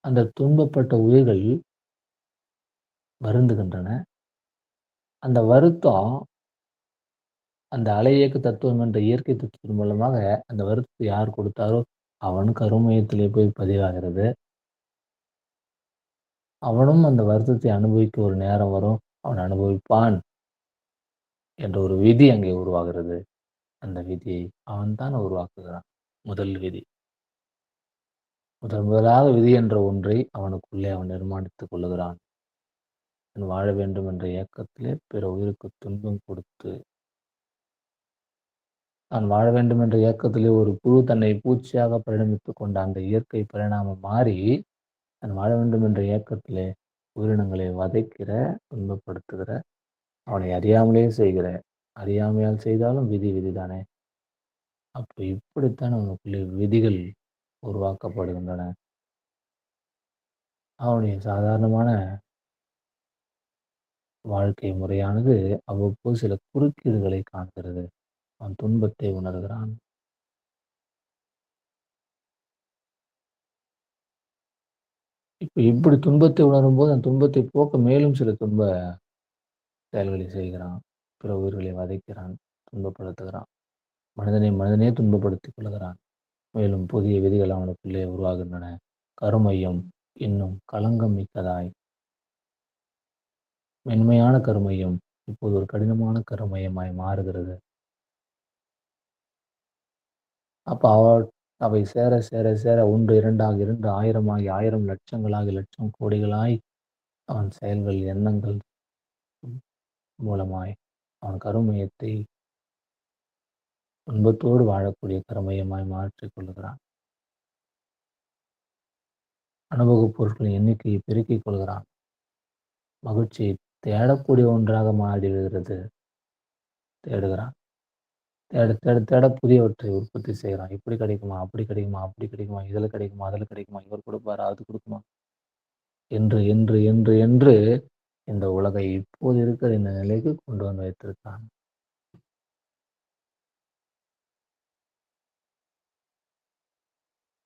அந்த துன்பப்பட்ட உயிர்கள் வருந்துகின்றன. அந்த வருத்தம் அந்த அலை இயக்க தத்துவம் என்ற இயற்கை தத்துவத்தின் மூலமாக அந்த வருத்தத்தை யார் கொடுத்தாரோ, அவன் கருமையத்திலே போய் பதிவாகிறது. அவனும் அந்த வருத்தத்தை அனுபவிக்க ஒரு நேரம் வரும். அவன் அனுபவிப்பான் என்ற ஒரு விதி அங்கே உருவாகிறது. அந்த விதியை அவன் தான் உருவாக்குகிறான். முதல் விதி. முதல் முதலாக விதி என்ற ஒன்றை அவனுக்குள்ளே அவன் நிர்மாணித்துக் கொள்ளுகிறான். அவன் வாழ வேண்டும் என்ற ஏக்கத்திலே பிற உயிருக்கு துன்பம் கொடுத்து, தான் வாழ வேண்டும் என்ற ஏக்கத்திலே ஒரு புழு தன்னை பூச்சியாக பரிணமித்துக் கொண்ட அந்த இயற்கை பரிணாமம் மாறி, தான் வாழ வேண்டும் என்ற ஏக்கத்திலே உயிரினங்களை வதைக்கிற, துன்பப்படுத்துகிற, அவனை அறியாமலே செய்கிற, அறியாமையால் செய்தாலும் விதி விதிதானே! அப்ப இப்படித்தான் அவனுக்குள்ளே விதிகள் உருவாக்கப்படுகின்றன. அவனுடைய சாதாரணமான வாழ்க்கை முறையானது அவ்வப்போது சில குறுக்கீடுகளை காண்கிறது. அவன் துன்பத்தை உணர்கிறான். இப்ப இப்படி துன்பத்தை உணரும்போது, அந்த துன்பத்தை போக்க மேலும் சில துன்ப செயல்களை செய்கிறான். பிற உயிர்களை வதைக்கிறான், துன்பப்படுத்துகிறான். மனிதனை மனிதனே துன்பப்படுத்திக் கொள்கிறான். மேலும் புதிய விதிகள் அவனுக்குள்ளே உருவாகின்றன. கருமையம் இன்னும் களங்கம் மிக்கதாய், மென்மையான கருமையம் இப்போது ஒரு கடினமான கருமையமாய் மாறுகிறது. அப்ப அவை சேர சேர சேர 1, 2ஆக 2, 1000 ஆகி 1000 லட்சங்களாகி லட்சம் கோடிகளாய் அவன் செயல்கள், எண்ணங்கள் மூலமாய் அவன் கருமையத்தை துன்பத்தோடு வாழக்கூடிய கருமையமாய் மாற்றிக் கொள்கிறான். அனுபவப் பொருட்களின் எண்ணிக்கையை பெருக்கிக் கொள்கிறான். மகிழ்ச்சியை தேடக்கூடிய ஒன்றாக மாறிவிடுகிறது. தேடுகிறான். தேட தேட தேட புதியவற்றை உற்பத்தி செய்கிறான். இப்படி கிடைக்குமா? அப்படி கிடைக்குமா? அப்படி கிடைக்குமா? இதில கிடைக்குமா? அதில கிடைக்குமா? இவர் கொடுப்பாரா? அது கொடுக்குமா? என்று என்று என்று என்று இந்த உலகை இப்போது இருக்கிற இந்த நிலைக்கு கொண்டு வந்து வைத்திருக்கிறான்.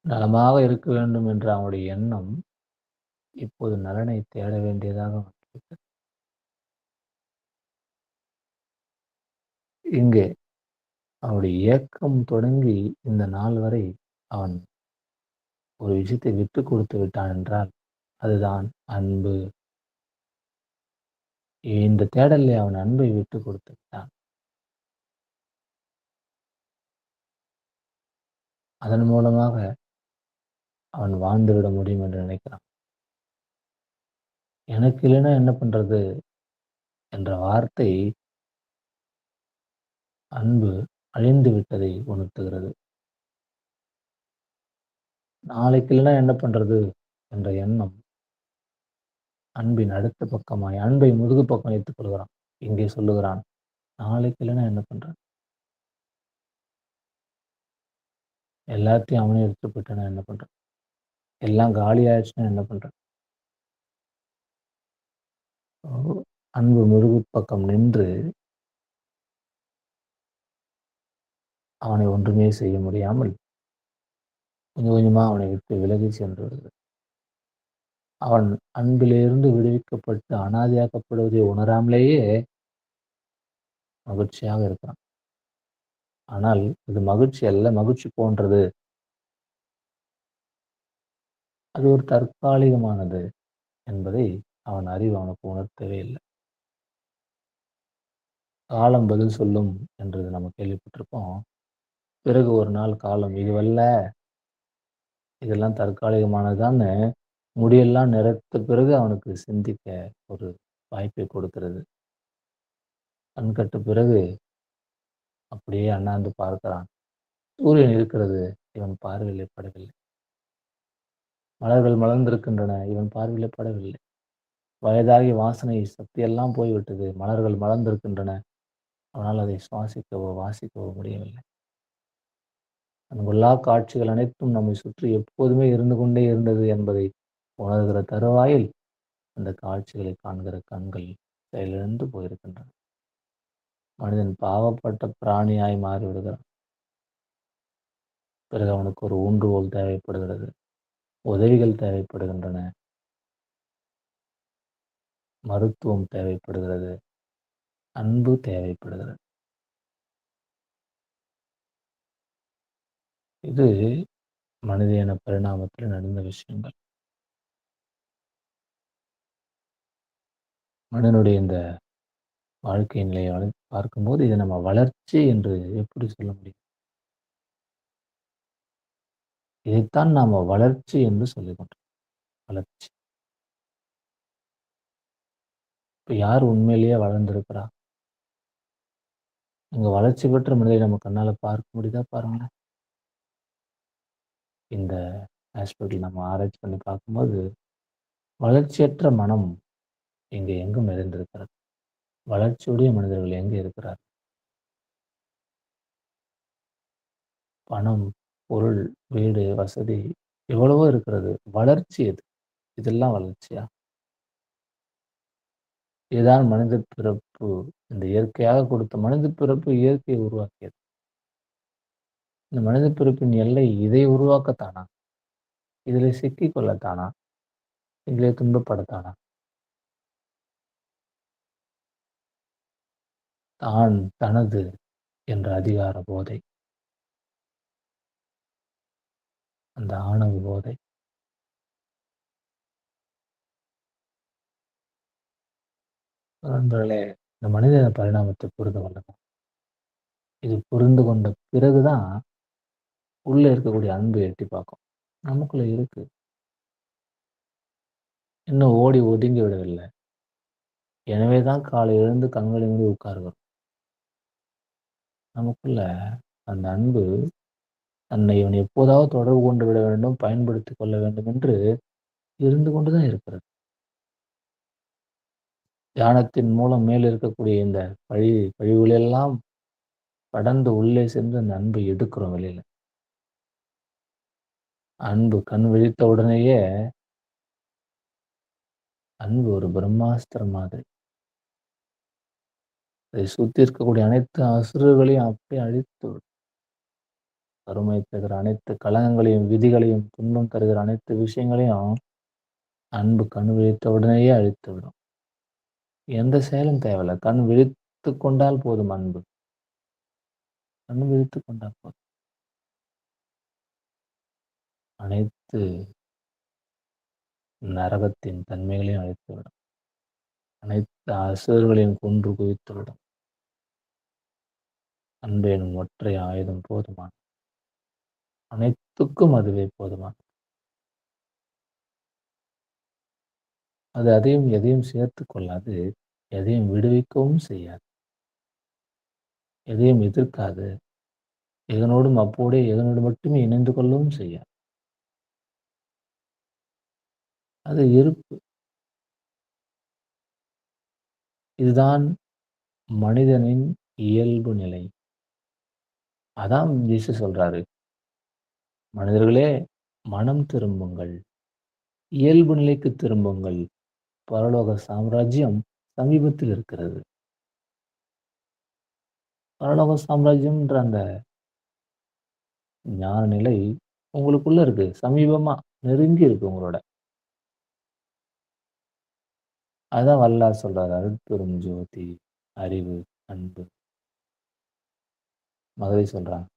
நலமாக இருக்க வேண்டும் என்ற அவனுடைய எண்ணம் இப்போது நலனை தேட வேண்டியதாக வந்துவிட்டது. இங்கே அவனுடைய ஏக்கம் தொடங்கி இந்த நாள் வரை அவன் ஒரு விஷயத்தை விட்டுக் கொடுத்து விட்டான் என்றால் அதுதான் அன்பு. இந்த தேடலிலே அவன் அன்பை விட்டுக் கொடுத்து விட்டான். அதன் மூலமாக அவன் வாழ்ந்துவிட முடியும் என்று நினைக்கிறான். எனக்கு இல்லைன்னா என்ன பண்றது என்ற வார்த்தை அன்பு அழிந்து விட்டதை உணர்த்துகிறது. நாளைக்கு இல்லைன்னா என்ன பண்றது என்ற எண்ணம் அன்பின் அடுத்த பக்கமாய் அன்பை முதுகு பக்கம் வைத்துக் கொள்கிறான். இங்கே சொல்லுகிறான், நாளைக்கு இல்லைன்னா என்ன பண்றது? எல்லாத்தையும் அவனே எடுத்துட்டு போயிட்டானா என்ன பண்றது? எல்லாம் காலி ஆயிடுச்சுன்னா என்ன பண்றது? அன்பு முதுகு பக்கம் நின்று அவனை ஒன்றுமே செய்ய முடியாமல் கொஞ்சம் கொஞ்சமா அவனை விட்டு விலகி சென்று வருகிறது. அவன் அன்பிலிருந்து விடுவிக்கப்பட்டு அனாதையாக்கப்படுவதை உணராமலேயே மகிழ்ச்சியாக இருக்கிறான். ஆனால் இது மகிழ்ச்சி அல்ல, மகிழ்ச்சி போன்றது. அது ஒரு தற்காலிகமானது என்பதை அவன் அறிவு அவனுக்கு உணர்த்தவே இல்லை. காலம் பதில் சொல்லும் என்று நம்ம கேள்விப்பட்டிருக்கோம். பிறகு ஒரு நாள் காலம் இதுவல்ல, இதெல்லாம் தற்காலிகமானதுதான்னு முடியெல்லாம் நிறைத்த பிறகு அவனுக்கு சிந்திக்க ஒரு வாய்ப்பை கொடுக்கிறது. கண்கட்ட பிறகு அப்படியே அண்ணாந்து பார்க்கிறான். சூரியன் இருக்கிறது, இவன் பார்வையிலே படவில்லை. மலர்கள் மலர்ந்திருக்கின்றன, இவன் பார்வையிலே படவில்லை. வயதாகி வாசனை சக்தியெல்லாம் போய்விட்டது. மலர்கள் மலர்ந்திருக்கின்றன. அவனால் அதை சுவாசிக்கவோ, வாசிக்கவோ முடியவில்லை. கண்கொள்ளா காட்சிகள் அனைத்தும் நம்மை சுற்றி எப்போதுமே இருந்து கொண்டே இருந்தது என்பதை உணர்கிற தருவாயில் அந்த காட்சிகளை காண்கிற கண்கள் செயலிழந்து போயிருக்கின்றன. மனிதன் பாவப்பட்ட பிராணியாய் மாறிவிடுகிறான். பிறகு அவனுக்கு ஒரு ஊன்றுகோல் தேவைப்படுகிறது. உதவிகள் தேவைப்படுகின்றன. மருத்துவம் தேவைப்படுகிறது. அன்பு தேவைப்படுகிறது. இது மனித இன பரிணாமத்தில் நடந்த விஷயங்கள். மனிதனுடைய இந்த வாழ்க்கை நிலையை பார்க்கும்போது இதை நம்ம வளர்ச்சி என்று எப்படி சொல்ல முடியும்? இதைத்தான் நாம வளர்ச்சி என்று சொல்லிக் கொண்டிருக்கிறோம். வளர்ச்சி. இப்ப யார் உண்மையிலேயே வளர்ந்திருக்கிறா? இங்க வளர்ச்சி பெற்ற மனிதரை நம்ம கண்ணால பார்க்க முடியுதா பாருங்களேன். இந்த ஆஸ்பெக்ட்ல நம்ம ஆராய்ச்சி பண்ணி பார்க்கும்போது, வளர்ச்சியற்ற மனம் இங்கே எங்கும் நிறைந்திருக்கிறது. வளர்ச்சியுடைய மனிதர்கள் எங்கே இருக்கிறார்? பணம், பொருள், வீடு, வசதி எவ்வளவோ இருக்கிறது. வளர்ச்சி எது? இதெல்லாம் வளர்ச்சியா? இதுதான் மனித பிறப்பு. இந்த இயற்கையாக கொடுத்த மனித பிறப்பு இயற்கையை உருவாக்கியது. இந்த மனித பிறப்பின் எல்லை இதை உருவாக்கத்தானா? இதிலே சிக்கிக் கொள்ளத்தானா? இதிலே துன்பப்படத்தானா? தான், தனது என்ற அதிகார போதை, அந்த ஆணவ போதை. நண்பர்களே, இந்த மனித பரிணாமத்தை புரிந்து கொள்ளணும். இது புரிந்து கொண்ட பிறகுதான் உள்ள இருக்கக்கூடிய அன்பு எட்டி பார்க்கும். நமக்குள்ள இருக்கு. இன்னும் ஓடி ஒதுங்கி விடவில்லை. எனவே தான் காலை எழுந்து கண்களை மூடி உட்காருகிறோம். நமக்குள்ள அந்த அன்பு தன்னை இவன் எப்போதாவது தொடர்பு கொண்டு விட வேண்டும், பயன்படுத்திக் கொள்ள வேண்டும் என்று இருந்து கொண்டு தான் இருக்கிறது. தியானத்தின் மூலம் மேல் இருக்கக்கூடிய இந்த கழிவுகளெல்லாம் கடந்து உள்ளே சென்று அந்த அன்பை எடுக்கிறோம் வெளியில. அன்பு கண் விழித்த உடனேயே அன்பு ஒரு பிரம்மாஸ்திரம் மாதிரி. அதை சுத்தி இருக்கக்கூடிய அனைத்து அசுரர்களையும் அப்படியே அழித்து விடும். வறுமை தருகிற அனைத்து கலகங்களையும், விதிகளையும், துன்பம் தருகிற அனைத்து விஷயங்களையும் அன்பு கண் விழித்த உடனேயே அழித்து விடும். எந்த செயலும் தேவையில்ல. கண் விழித்துக் கொண்டால் போதும் அன்பு. கண் விழித்துக் கொண்டால் போதும். அனைத்து நரகத்தின் தன்மைகளையும் அழித்துவிடும். அனைத்து அசுரர்களையும் கொன்று குவித்துவிடும். அன்பு எனும் ஒற்றை ஆயுதம் போதுமானது. அனைத்துக்கும் அதுவே போதுமானது. அது அதையும் எதையும் சேர்த்துக் கொள்ளாது. எதையும் விடுவிக்கவும் செய்யாது. எதையும் எதிர்க்காது. எதனோடும் அப்போடே எதனோடு மட்டுமே இணைந்து கொள்ளவும் செய்யாது. அது இருப்பு. இதுதான் மனிதனின் இயல்பு நிலை. அதான் இயேசு சொல்றாரு. மனிதர்களே மனம் திரும்புங்கள். இயல்பு நிலைக்கு திரும்புங்கள். பரலோக சாம்ராஜ்யம் சமீபத்தில் இருக்கிறது. பரலோக சாம்ராஜ்யம்ன்ற அந்த ஞான நிலை உங்களுக்குள்ள இருக்கு. சமீபமா நெருங்கி இருக்கு உங்களோட. அதான் வள்ளலார் சொல்றாரு. அருட்பெரும் ஜோதி, அறிவு, அன்பு. மதுரை சொல்றாங்க.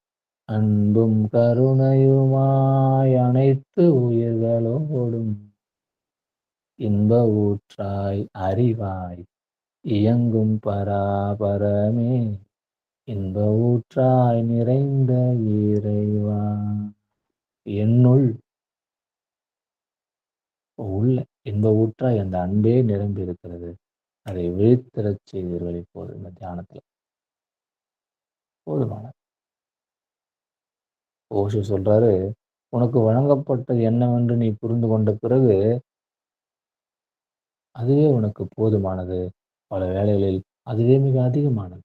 அன்பும் கருணையுமாய் அனைத்து உயிர்களோடும் இன்ப ஊற்றாய் அறிவாய் இயங்கும் பராபரமே இன்ப ஊற்றாய் நிறைந்த இறைவா. என்னுள் உள்ள இன்ப ஊற்றாய் அந்த அன்பே நிரம்பி இருக்கிறது. அதை விழித்திடச் செய்தீர்கள் இப்போது இந்த தியானத்துல. போதுமானது. ஓஷோ சொல்றாரு, உனக்கு வழங்கப்பட்டது என்னவென்று நீ புரிந்து கொண்ட பிறகு அதுவே உனக்கு போதுமானது. பல வேளைகளில் அதுவே மிக அதிகமானது.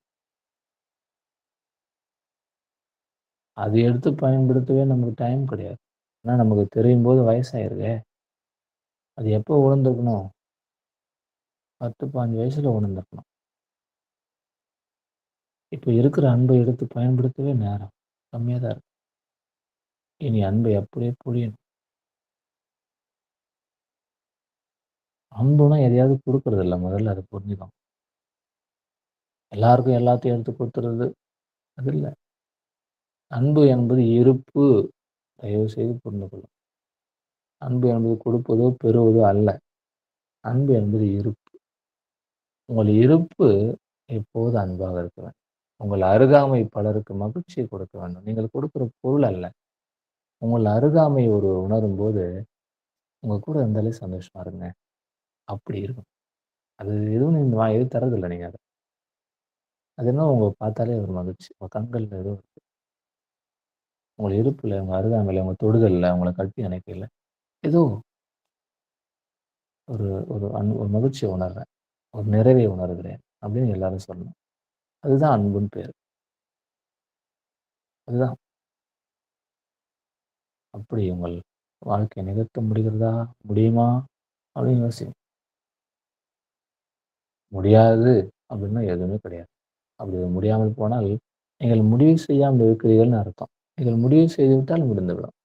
அது எடுத்து பயன்படுத்தவே நமக்கு டைம் கிடையாது. ஆனா நமக்கு தெரியும்போது வயசாயிருதே. அது எப்போ உணர்ந்திருக்கணும்? 10, 15 வயசுல உணர்ந்திருக்கணும். இப்ப இருக்கிற அன்பை எடுத்து பயன்படுத்தவே நேரம் கம்மியா தான் இருக்கு. இனி அன்பை அப்படியே பொழியணும். அன்புனா எதையாவது குடுக்குறது இல்ல. முதல்ல அத புரிஞ்சுக்கணும். எல்லாருக்கும் எல்லாத்தையும் எடுத்து குடுத்துறது அது இல்ல. அன்பு என்பது இருப்பு. தயவு செய்து புரிந்து கொள்ளுங்கள். அன்பு என்பது கொடுப்பதோ, பெறுவதோ அல்ல. அன்பு என்பது இருப்பு. உங்கள் இருப்பு எப்போது அன்பாக இருக்க வேண்டும். உங்கள் அருகாமை பலருக்கு மகிழ்ச்சியை கொடுக்க வேண்டும். நீங்கள் கொடுக்கிற பொருள் அல்ல. உங்கள் அருகாமை ஒரு உணரும்போது, உங்க கூட இருந்தாலே சந்தோஷமா இருங்க. அப்படி இருக்கும். அது எதுவும் நீங்க எதுவும் தர்றதில்ல நீங்க அத. அது என்னவோ உங்கள பார்த்தாலே ஒரு மகிழ்ச்சி. உங்க கண்கள்ல ஏதோ உங்க இருப்புல, உங்க அருகாமையில, உங்க தொடுதல்ல, உங்கள கட்டி அணைக்கையில, ஏதோ ஒரு ஒரு ஒரு மகிழ்ச்சிய உணர்றேன். ஒரு நிறைவை உணர்கிறேன். அப்படின்னு எல்லாரும் சொல்லணும். அதுதான் அன்புன்னு பேரு. அதுதான். அப்படி உங்கள் வாழ்க்கையை நிகழ்த்த முடிகிறதா? முடியுமா? அப்படின்னு யோசிங்க. முடியாது அப்படின்னா எதுவுமே கிடையாது. அப்படி முடியாமல் போனால், நீங்கள் முடிவு செய்யாமல் இருக்கிறீர்கள்னு அர்த்தம். நீங்கள் முடிவு செய்துவிட்டால் முடிந்துவிடும்.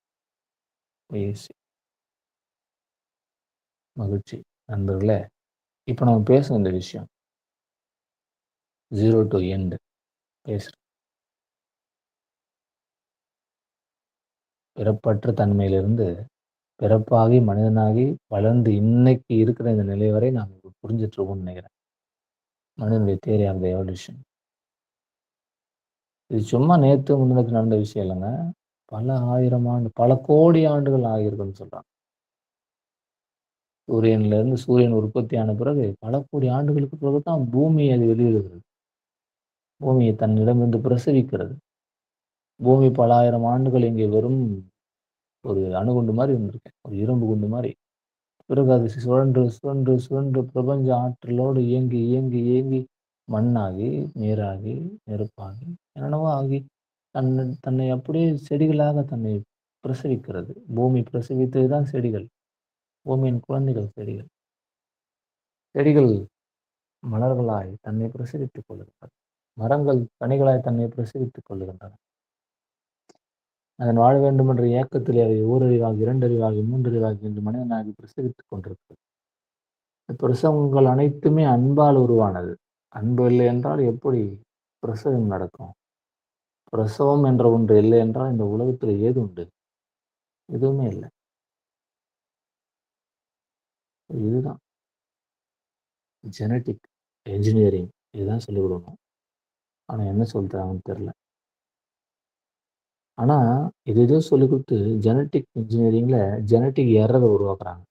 முயற்சி, மகிழ்ச்சி. நண்பர்களே, இப்ப நம்ம பேசுன இந்த விஷயம், 0 டூ எண்ட் பேசுறோம். பிறப்பற்ற தன்மையிலிருந்து பிறப்பாகி, மனிதனாகி, வளர்ந்து இன்னைக்கு இருக்கிற இந்த நிலை வரை நாம் புரிஞ்சுட்டு இருக்கோம்னு நினைக்கிறேன். மனிதனுடைய தியரி ஆஃப் த எவல்யூஷன். இது சும்மா நேத்து முந்தினத்து நடந்த விஷயம் இல்லைங்க. பல 1000 ஆண்டு, பல கோடி ஆண்டுகள் ஆகியிருக்குன்னு சொல்றாங்க. சூரியன்லேருந்து சூரியன் உற்பத்தி ஆன பிறகு பல கோடி ஆண்டுகளுக்கு பிறகு தான் பூமி அது வெளியிடுகிறது. பூமியை தன்னிடமிருந்து பிரசவிக்கிறது. பூமி பல 1000 ஆண்டுகள் இங்கே வெறும் ஒரு அணுகுண்டு மாரி இருந்திருக்கும். ஒரு இரும்பு குண்டு மாரி. பிறகு அது சுழன்று, சுழன்று, சுழன்று பிரபஞ்ச ஆற்றலோடு இயங்கி, இயங்கி, இயங்கி மண்ணாகி, நீராகி, நெருப்பாகி, என்னென்னவோ ஆகி தன்னை அப்படியே செடிகளாக தன்னை பிரசவிக்கிறது. பூமி பிரசவித்தது தான் செடிகள். பூமியின் குழந்தைகள் செடிகள். செடிகள் மலர்களாய் தன்னை பிரசவித்துக் கொள்கின்றன. மரங்கள் கனிகளாய் தன்னை பிரசவித்துக் கொள்ளுகின்றன. அதன் வாழ வேண்டும் என்ற ஏக்கத்திலே அதை ஓரறிவாகி, இரண்டறிவாகி, மூன்றறிவாகி என்று மனிதனாகி பிரசவித்துக் கொண்டிருக்கிறது. இந்த பிரசவங்கள் அனைத்துமே அன்பால் உருவானது. அன்பு இல்லை என்றால் எப்படி பிரசவம் நடக்கும்? பிரசவம் என்ற ஒன்று இல்லை என்றால் இந்த உலகத்தில் ஏது உண்டு? எதுவுமே இல்ல. இதுதான் ஜெனடிக் என்ஜினியரிங். இதுதான் சொல்லிக் குடுக்கணும். ஆனா என்ன சொல்லித் தராங்கன்னு தெரியல. ஆனா இது ஏதோ சொல்லிக் குடுத்து ஜெனடிக் இன்ஜினியரிங்ல ஜெனடிக் எரர உருவாக்குறாங்க.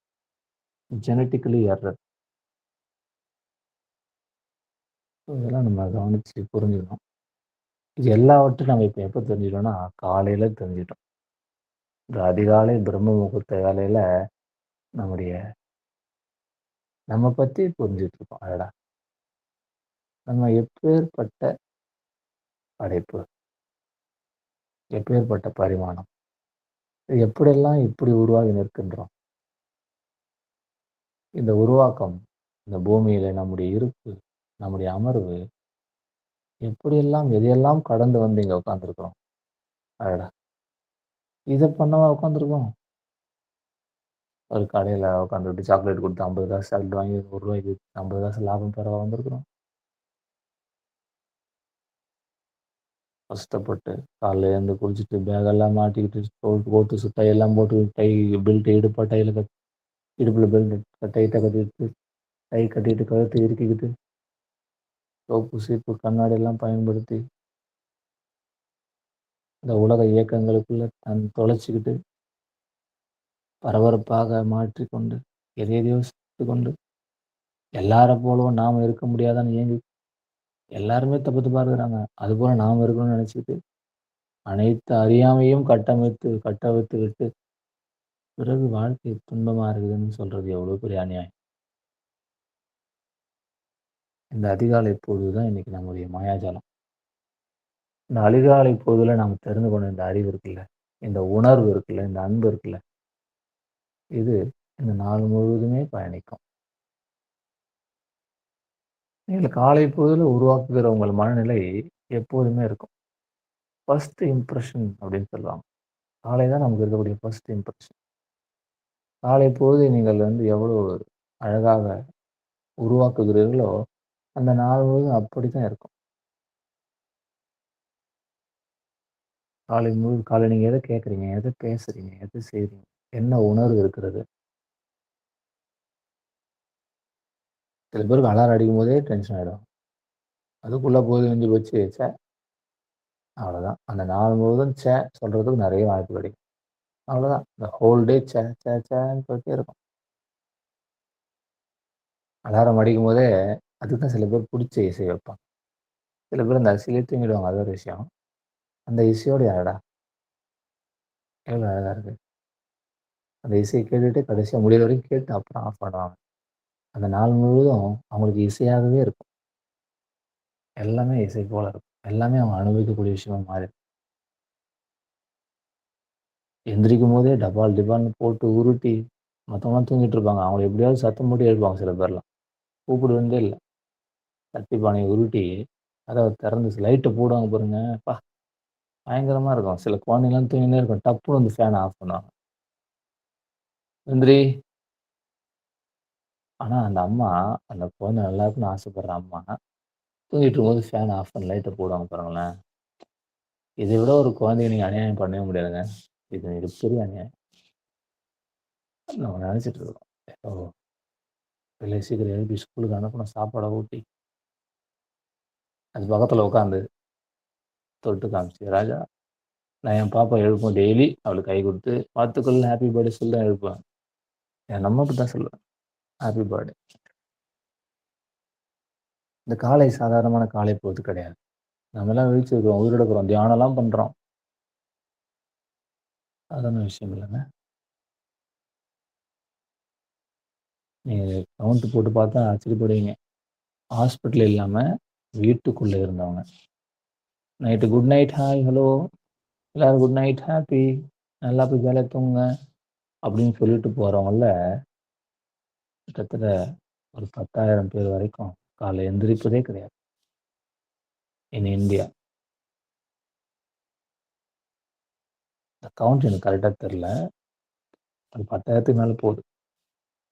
Genetically error. இதெல்லாம் நம்ம கவனிச்சு புரிஞ்சுக்கணும். இது எல்லாவற்றையும் நம்ம இப்ப எப்ப தெரிஞ்சுக்கிட்டோம்னா, காலையில தெரிஞ்சுக்கிட்டோம். இந்த அதிகாலை பிரம்ம முகூர்த்த வேலையில நம்முடைய நம்ம பத்தி புரிஞ்சுட்டு இருக்கோம். அடடா! நம்ம எப்பேர்ப்பட்ட படைப்பு, எப்பேர்ப்பட்ட பரிமாணம். எப்படியெல்லாம் இப்படி உருவாகி நிற்கின்றோம். இந்த உருவாக்கம், இந்த பூமியில நம்முடைய இருப்பு, நம்முடைய அமர்வு, எப்படியெல்லாம் எதையெல்லாம் கடந்து வந்து இங்க உட்கார்ந்துருக்கிறோம். அடடா! இத பண்ணவா உட்கார்ந்துருக்கோம்? ஒரு கடையில உட்காந்துட்டு சாக்லேட் குடுத்து 50 காசு சாக்லேட் வாங்கி ரூ. 1க்கு 50 காசு லாபம் பெறவா வந்திருக்கிறோம்? கஷ்டப்பட்டு காலைல எழுந்து குளிச்சுட்டு, பேக்கெல்லாம் மாட்டிக்கிட்டு, கோட்டு, டை எல்லாம் போட்டு, பெல்ட் இடுப்பா டைல இடுப்புல பெல்ட் டைட்டா கட்டிட்டு, டை கட்டிட்டு, கழுத்த இறுக்கிக்கிட்டு, சோப்பு, சீப்பு, கண்ணாடி எல்லாம் பயன்படுத்தி, இந்த உலக இயக்கங்களுக்குள்ள தொலைச்சுக்கிட்டு, பரபரப்பாக மாற்றிக்கொண்டு, எதையெதையோ சிந்தித்துக் கொண்டு, எல்லார போலவும் நாம இருக்க முடியாதான்னு ஏங்கி எல்லாருமே தப்பு தப்பா இருக்கிறாங்க. அதுபோல நாம இருக்கணும்னு நெனச்சுக்கிட்டு, அனைத்து அறியாமையும் கட்டவிழ்த்து விட்டு, பிறகு வாழ்க்கை துன்பமா இருக்குதுன்னு சொல்றது எவ்வளோ பெரிய அநியாயம். இந்த அதிகாலை பொழுது தான் இன்னைக்கு நம்முடைய மாயாஜாலம். இந்த அதிகாலை பொழுதுல நாம தெரிந்து கொண்ட இந்த அறிவு இருக்குல்ல, இந்த உணர்வு இருக்குல்ல, இந்த அன்பு இருக்குல்ல, இது இந்த நாள் முழுவதுமே பயணிக்கும். நீங்க காலை பொழுதுல உருவாக்குகிற உங்கள் மனநிலை எப்போதுமே இருக்கும். ஃபர்ஸ்ட் இம்ப்ரஷன் அப்படின்னு சொல்லுவாங்க. காலை தான் நமக்கு இருக்கக்கூடிய ஃபர்ஸ்ட் இம்ப்ரஷன். காலை பொழுதை நீங்கள் எவ்வளவு அழகாக உருவாக்குகிறீர்களோ, அந்த நாள் முழுவதும் அப்படித்தான் இருக்கும். காலை நீங்க எத கேட்குறீங்க? எத பேசுறீங்க? எத செய்றீங்க? என்ன உணர்வு இருக்கிறது? சில பேருக்கு அலாரம் அடிக்கும்போதே டென்ஷன் ஆயிடும். அதுக்குள்ள பொழுது விடிஞ்சு போச்சு, ச்சே! அவ்வளோதான். அந்த நாள் முழுவதும் சொல்றதுக்கு நெறைய வாய்ப்பு கிடைக்கும். அவ்வளோதான். இந்த ஹோல் டே ச்சேன்னு போயிட்டே இருக்கும். அலாரம் அடிக்கும்போதே அதுக்கு தான் சில பேர் புடிச்ச இசை வைப்பாங்க. சில பேர் அந்த இசையிலே தூங்கிடுவாங்க. அது ஒரு விஷயம். அந்த இசையோட அடடா! எவ்வளோ அழகா இருக்கு. அந்த இசைய கேட்டுட்டு கடைசியா முடியிற வரைக்கும் கேட்டு அப்புறம் ஆஃப் பண்ணுவாங்க. அந்த நாள் முழுவதும் அவங்களுக்கு இசையாகவே இருக்கும். எல்லாமே இசை போல இருக்கும். எல்லாமே அவங்க அனுபவிக்கக்கூடிய விஷயமா மாறிடும். எந்திரிக்கும்போதே டபால் டிபால்னு போட்டு உருட்டி, மத்தவங்கலாம் தூங்கிட்டு இருப்பாங்க. அவங்கள எப்படியாவது சத்தம் போட்டு எழுப்புவாங்க சில பேர்லாம். கூப்பிடுவதே இல்ல. சட்டி பானைய உருட்டி, கதவ திறந்து லைட்ட போடுவாங்க பாருங்க. அப்பா! பயங்கரமா இருக்கும். சில குழந்தைங்கலாம் தூங்கினே இருக்கும். டப்புனு வந்து ஃபேன ஆஃப் பண்ணுவாங்க. "எந்திரி" ஆனா அந்த அம்மா, அந்த குழந்தை நல்லா இருக்குன்னு ஆசைப்படுற அம்மா, தூங்கிட்டு இருக்கும்போது ஃபேன ஆஃப் பண்ணி லைட்ட போடுவாங்க பாருங்களேன். இதை விட ஒரு குழந்தைக்கு நீங்க அநியாயம் பண்ணவே முடியாதுங்க. இது மிகப்பெரிய அநியாயம். நம்ம நெனச்சுட்டு இருக்கோம். ஓ! பிள்ளைய சீக்கிரம் எழுப்பி ஸ்கூலுக்கு அனுப்பணும், சாப்பாட ஊட்டி, அது பக்கத்துல உட்காந்து தொட்டு காமிச்சு, "ராஜா நான் என் பாப்பா எழுப்பும் டெய்லி அவளுக்கு கை குடுத்து, "பார்த்துக்கொள், ஹேப்பி பர்த்டே" சொல்லி தான் எழுப்புவேன். நம்ம அப்படித்தான் சொல்லுவேன். Happy birthday. இந்த காலை சாதாரணமான காலை பொழுது கிடையாது. நம்மலாம் விழிச்சிருக்கிறோம், உயிரோட இருக்கிறோம், தியானம்லாம் பண்றோம். சாதாரண விஷயம் இல்லங்க. நீங்க கவுண்ட் போட்டு பார்த்தா ஆச்சரியப்படுவீங்க. ஹாஸ்பிட்டல் இல்லாம வீட்டுக்குள்ள இருந்தவங்க. Night good night, hi, hello, எல்லாரும் குட் நைட், ஹேப்பி, நல்லா போய் ஜாலியா தூங்குங்க அப்படின்னு சொல்லிட்டு போறவங்கள்ல கிட்டத்தட்ட ஒரு 10,000 பேர் வரைக்கும் காலைல எந்திரிப்பதே கிடையாது. In India. இந்த கவுண்ட் எனக்கு கரெக்ட்டா தெரியல. அது 10,000த்துக்கு மேல போது.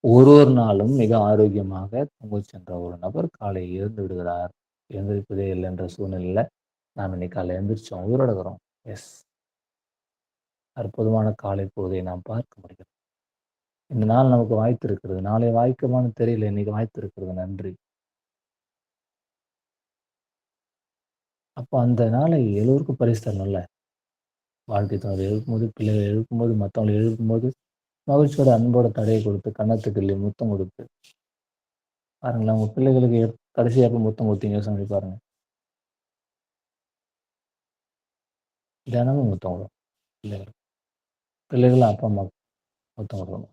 ஒரு நாளும் மிக ஆரோக்கியமாக தூங்கச் சென்ற ஒரு நபர் காலை எழுந்து விடுகிறார். எழுந்திரிப்பதே இல்லை என்ற சூழ்நிலையில, நாம் இன்னைக்கு காலைல எந்திரிச்சோம். உயிரோட இருக்கிறோம். எஸ். அற்புதமான காலை பொழுதை நாம் பார்க்க முடிகிறது. இந்த நாள் நமக்கு வாய்த்திருக்கிறது. நாளை வாய்க்குமான்னு தெரியல. இன்னைக்கு வாய்த்திருக்கிறது. நன்றி. அப்ப அந்த நாளை எல்லோருக்கும் பரிசு தரணும்ல. வாழ்க்கை துணை எழுப்பும்போது, பிள்ளைகள எழுப்பும்போது, மத்தவங்கள எழுப்பும்போது, மகிழ்ச்சியோட, அன்போட தடைய கொடுத்து, கன்னத்து கிள்ளி முத்தம் கொடுத்து, பாருங்களேன் உங்க பிள்ளைகளுக்கு கடைசியா எப்ப முத்தம் குடுத்தீங்க? யோசனை பண்ணி பாருங்க. தினமும் முத்தம் குடுக்கணும் பிள்ளைகளுக்கு. பிள்ளைகளும் அப்பா, அம்மாவுக்கு முத்தம் குடுக்கணும்.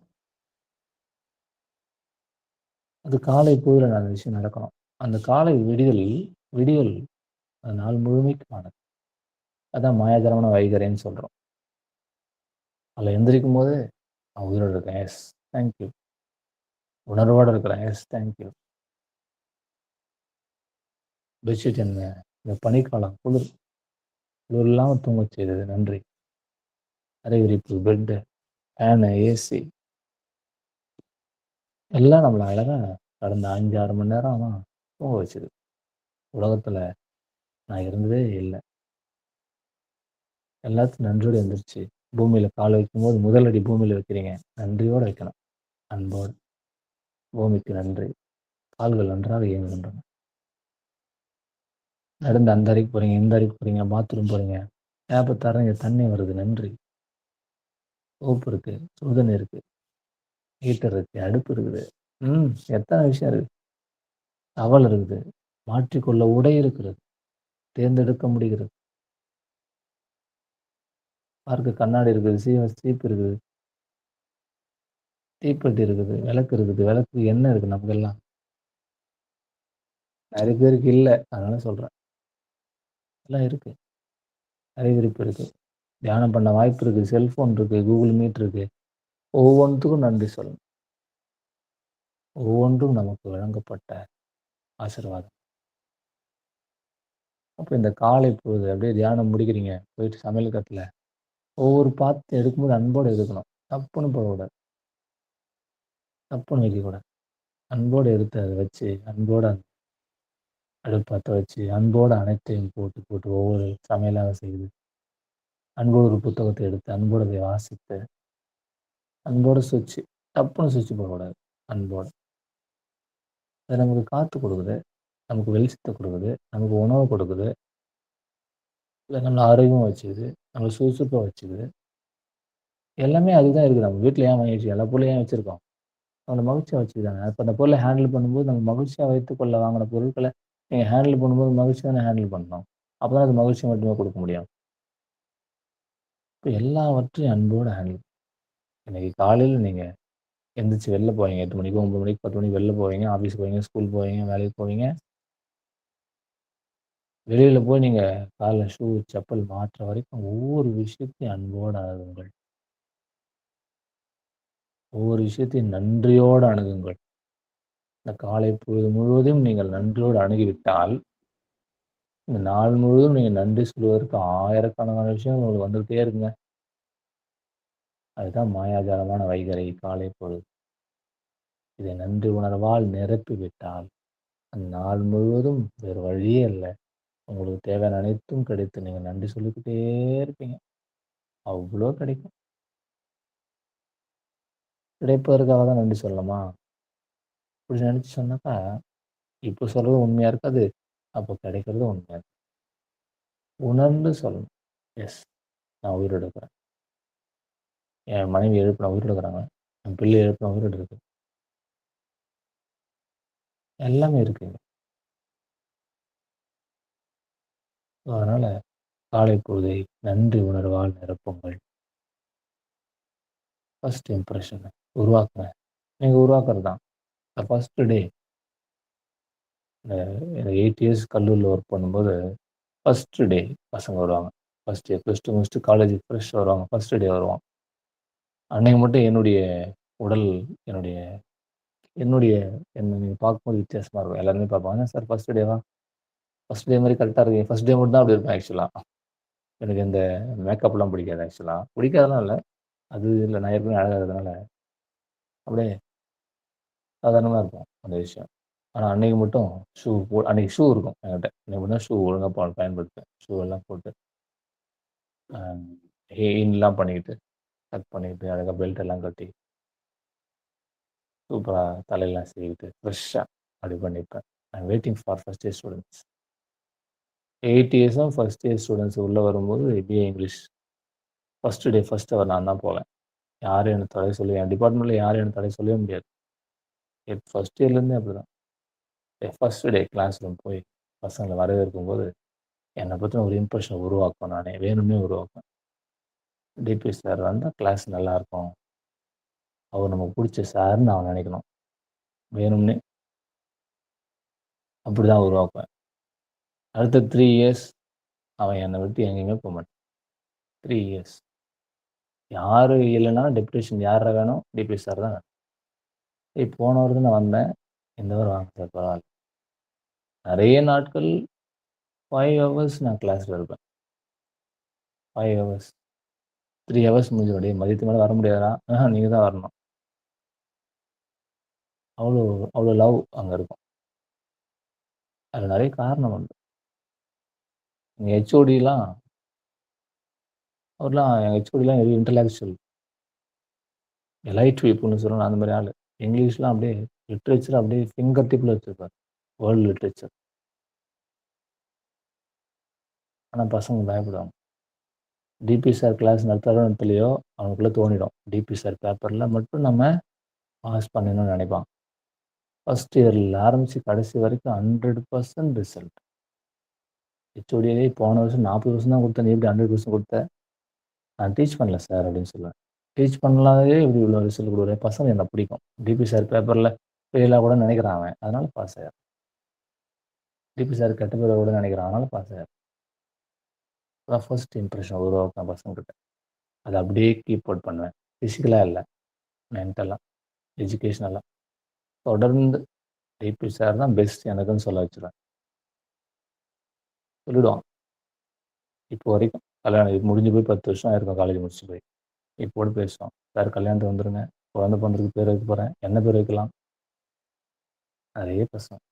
அது காலை பொழுதுல அந்த விஷயம் நடக்கணும். அந்த காலை விடியல் விடியல் அந்த நாள் முழுமைக்குமானது. அதான் மாயாஜாலமான வைகறைன்னு சொல்றோம். அதில எந்திரிக்கும்போது, நான் உயிரோட இருக்கேன். எஸ். Thank you. உணர்வோட இருக்கிறேன். எஸ். Thank you. பெட்ஷீட் என்ன? இந்த பனிக்காலம் குளிர் இல்லாம தூங்கச் செய்தது. நன்றி. அறை விரிப்பு, பெட்டு, ஃபேனு, ஏசி எல்லாம் நம்மள அழகா கடந்த 5, 6 மணி நேரம் தூங்க வச்சது. உலகத்துல நான் இருந்ததே இல்ல. எல்லாத்துக்கும் நன்றியோட எந்திரிச்சு, பூமியில கால் வைக்கும்போது முதல் அடி பூமியில வைக்கிறீங்க. நன்றியோட வைக்கணும். அன்போட. பூமிக்கு நன்றி. கால்கள் நன்றாக இயங்குகின்றன. நடந்து அந்த அறைக்கு போறீங்க, இந்த அறைக்கு போறீங்க, பாத்ரூம் போறீங்க. டேப்ப திறந்தீங்க, தண்ணி வருது. நன்றி. சோப்பு இருக்கு, சுடுதண்ணி இருக்கு, ஹீட்டர் இருக்கு, அடுப்பு இருக்குது. ம். எத்தன விஷயம் இருக்கு. டவல் இருக்குது. மாற்றிக்கொள்ள உடை இருக்கிறது. தேர்ந்தெடுக்க முடிகிறது. பார்க்க கண்ணாடி இருக்குது, சீப்பு இருக்குது, தீப்பெட்டி இருக்குது, விளக்கு இருக்குது. விளக்கு எண்ணெய் இருக்கு நமக்கெல்லாம். நெறைய பேருக்கு இல்ல. அதனால சொல்றேன். எல்லாம் இருக்கு. அறிவிருப்பு இருக்கு. தியானம் பண்ண வாய்ப்பு இருக்கு. செல்ஃபோன் இருக்கு. Google Meet இருக்கு. ஒவ்வொன்த்துக்கும் நன்றி சொல்லணும். ஒவ்வொன்றும் நமக்கு வழங்கப்பட்ட ஆசீர்வாதம். அப்ப இந்த காலை பொழுது அப்படியே தியானம் முடிக்கிறீங்க. போயிட்டு சமையல் கட்டுல ஒவ்வொரு பாத்து எடுக்கும்போது அன்போட எடுக்கணும். டப்புன்னு போடக்கூடாது. டப்புன்னு வைக்கக்கூடாது. அன்போட எடுத்து அத வச்சு, அன்போட அடுப்பு பத்த வச்சு, அன்போட அனைத்தையும் போட்டு, போட்டு ஒவ்வொரு சமையலா செய்து, அன்போடு ஒரு புத்தகத்த எடுத்து, அன்போடு அதை வாசித்து, அன்போட டப்புன்னு சுவிட்ச் போடக்கூடாது. அன்போட. அது நமக்கு காத்து குடுக்குது. நமக்கு வெளிச்சத்த குடுக்குது. நமக்கு உணவு குடுக்குது. இல்ல நம்மள ஆரோக்கியமா வச்சுக்குது. நம்மள சுறுசுறுப்பா வச்சுக்குது. எல்லாமே அதுக்கு தான் இருக்கு. நம்ம வீட்ல ஏன் மகிழ்ச்சி? எல்லா பொருளையும் ஏன் வச்சிருக்கோம்? நம்மள மகிழ்ச்சியா வச்சுக்குதாங்க. அப்ப அந்த பொருள ஹேண்டில் பண்ணும்போது நம்ம மகிழ்ச்சியா வைத்துக்கொள்ள வாங்குன பொருட்கள நீங்க ஹேண்டில் பண்ணும்போது மகிழ்ச்சியா தானே ஹேண்டில் பண்ணணும். அப்பதான் அது மகிழ்ச்சி மட்டுமே குடுக்க முடியும். இப்ப எல்லாவற்றையும் அன்போட ஹேண்டில் இன்னைக்கு காலையில நீங்க எந்திரிச்சு வெளில போவீங்க. 8 மணிக்கு, 9 மணிக்கு, 10 மணிக்கு வெளில போவீங்க. ஆஃபீஸ் போவீங்க, ஸ்கூல் போவீங்க, வேலைக்கு போவீங்க. வெளியில போய் நீங்க கால்ல ஷூ, செப்பல் மாட்டுற வரைக்கும் ஒவ்வொரு விஷயத்தையும் அன்போட அணுகுங்கள். ஒவ்வொரு விஷயத்தையும் நன்றியோடு அணுகுங்கள். இந்த காலை பொழுது முழுவதும் நீங்கள் நன்றியோடு அணுகிவிட்டால், இந்த நாள் முழுவதும் நீங்க நன்றி சொல்வதற்கு ஆயிரக்கணக்கான விஷயங்கள் உங்களுக்கு வந்துகிட்டே இருக்குங்க. அதுதான் மாயாஜாலமான வைகறை காலை பொழுது. இதை நன்றி உணர்வால் நிரப்பி விட்டால், அந்நாள் முழுவதும் வேறு வழியே இல்ல. உங்களுக்கு தேவையான அனைத்தும் கிடைத்து நீங்க நன்றி சொல்லிக்கிட்டே இருப்பீங்க. அவ்ளோ கிடைக்கும். கிடைப்பதற்காக தான் நன்றி சொல்லணுமா? இப்படி நினைச்சு சொன்னாக்கா, இப்ப சொல்றது உண்மையா இருக்காது. அப்போ கிடைக்கிறதும் உண்மையா இருக்காது. உணர்ந்து சொல்லணும். எஸ். நான் உயிரோட இருக்கிறேன். என் மனைவி எழுப்புனா உயிரோட இருக்கிறாங்க. என் பிள்ளை எழுப்புனா உயிரோட இருக்கு. எல்லாமே இருக்குங்க. அதனால காலை பொழுதை நன்றி உணர்வால் நிரப்புங்கள். ஃபர்ஸ்ட் இம்ப்ரஷன் உருவாக்குங்க. நீங்க உருவாக்குறது தான். ஃபர்ஸ்ட் டே இந்த 8 இயர்ஸ் கல்லூரியில ஒர்க் பண்ணும்போது, ஃபர்ஸ்ட் டே பசங்க வருவாங்க. ஃபர்ஸ்ட் இயர் +2 முடிச்சுட்டு காலேஜ் ஃப்ரெஷ் வருவாங்க. ஃபர்ஸ்ட் டே வருவாங்க. அன்னைக்கு மட்டும் என்னுடைய உடல், என்னுடைய என்னுடைய என்ன நீங்க பார்க்கும்போது வித்தியாசமா இருக்கும். எல்லாருமே பார்ப்பாங்க. "என்ன சார் ஃபர்ஸ்ட் டேவா? ஃபர்ஸ்ட் டே மாரி கரெக்ட்டா இருக்கீங்க." ஃபர்ஸ்ட் டே மட்டும் தான் அப்படி இருப்பேன் ஆக்சுவலா. எனக்கு இந்த மேக்கப்லாம் பிடிக்காது ஆக்சுவலா. பிடிக்காதுலாம் இல்ல. அது இல்ல நான் ஏற்கனவே அழகா இருக்கிறதுனால, அப்படியே சாதாரணமா இருக்கும் அந்த விஷயம். ஆனா அன்னைக்கு மட்டும் அன்னைக்கு ஷூ இருக்கும் என்கிட்ட. அன்னைக்கு மட்டும் தான் ஷூ ஒழுங்கா பயன்படுத்துவேன். ஷூ எல்லாம் போட்டு, அ இன்லாம் பண்ணிக்கிட்டு, டக் பண்ணிக்கிட்டு, அழகா பெல்ட் எல்லாம் கட்டி, சூப்பரா தலையெல்லாம் சீவிட்டு, ஃப்ரெஷ்ஷா அப்படி பண்ணிப்பேன். I am waiting for first year students. 8 இயர்ஸும் ஃபர்ஸ்ட் இயர் ஸ்டூடண்ட்ஸ் உள்ள வரும்போது BA English first day, first hour நான் தான் போவேன். யாரும் என்ன தடை சொல்லி என் டிபார்ட்மெண்ட்ல யாரும் என்ன தடை சொல்லவே முடியாது. ஃபர்ஸ்ட் இயர்லேருந்தே அப்படிதான். ஃபர்ஸ்ட் டே கிளாஸ் ரூம் போய் பசங்கள வரவேற்கும்போது, என்ன பத்தின ஒரு இம்ப்ரஷன் உருவாக்குவேன் நானே. வேணும்னே உருவாக்குவேன். டிபி சார் வந்தா கிளாஸ் நல்லாருக்கும். அவர் நமக்கு புடிச்ச சார்ன்னு அவன் நெனைக்கணும். வேணும்னே அப்படிதான் உருவாக்குவேன். அடுத்த 3 இயர்ஸ் அவன் என்ன விட்டு எங்கேயுமே போமாட்டான். 3 இயர்ஸ். யாரு இல்லனாலும் டெப்யூட்டேஷன் யார்ரா வேணும்? டிபி சார் தான் வேணும். போன வாரம் தான் நான் வந்தேன். இந்த வாரம் வாங்க சார் பரவால்ல. நெறைய நாட்கள் 5 ஹவர்ஸ் நான் கிளாஸ்ல இருப்பேன். 5 ஹவர்ஸ். 3 ஹவர்ஸ் முடிஞ்சிடும். "டேய் மதியத்துக்கு மேல வர முடியாதுடா." நீங்க தான் வரணும்." அவ்வளோ அவ்வளோ லவ் அங்க இருக்கும். அதுல நெறைய காரணம் உண்டு. எங்க ஹெச்ஓடிலாம் அவர்லாம் எங்க ஹெச்ஓடிலாம் வெரி இன்டலெக்சுவல். எலைட் பீப்பிள்னு சொல்லலாம் அந்த மாரி ஆளு. இங்கிலீஷ்லாம் அப்படியே லிட்ரேச்சர் அப்படியே ஃபிங்கர் டிப்ல வச்சிருப்பாரு. World literature. ஆனா பசங்க பயப்படுவாங்க. டிபி சார் கிளாஸ் நடத்துறாரோ நடத்தலையோ, அவனுக்குள்ள தோணிடும். டிபி சார் பேப்பர்ல மட்டும் நம்ம பாஸ் பண்ணணும்னு நெனைப்பான். ஃபர்ஸ்ட் இயர்ல ஆரம்பிச்சு கடைசி வரைக்கும் 100% ரிசல்ட். ஹெச்ஓடியே போன வருஷம் 40% தான் குடுத்தேன். நீ எப்படி 100% குடுத்த? நான் டீச் பண்ணல சார் அப்படின்னு சொல்லுவேன். டீச் பண்ணலாதவே இப்படி இவ்வளோ ரிசல்ட் குடுக்குறேன். பசங்க என்ன பிடிக்கும். டிபி சார் பேப்பர்ல ஃபெயிலா கூட நெனைக்கிறான் அவன். அதனால பாஸ் ஆயிடுறான். டிபி சார் கெட்ட பேர கூட நெனைக்கிறான். அதனால பாஸ் ஆயிடுறான். அதான் ஃபர்ஸ்ட் இம்ப்ரஷன் உருவாக்குனேன் பசங்ககிட்ட. அத அப்படியே கீப் அவுட் பண்ணுவேன். பிசிக்கலா இல்ல. மென்டலா, எஜுகேஷனலா. தொடர்ந்து டிபி சார் தான் பெஸ்ட் எனக்குன்னு சொல்ல வச்சுருவேன். சொல்லிடுவான். இப்போ வரைக்கும் கல்யாணம் இது முடிஞ்சு போய் 10 வருஷம் ஆயிருக்கும் காலேஜ் முடிச்சு போய். இப்போ கூட பேசுவான். சார் கல்யாணத்துக்கு வந்துருங்க. குழந்தை பொறந்ததுக்கு பேர் வைக்க போறேன். என்ன பேர் வைக்கலாம்? நெறைய பேசுவான்.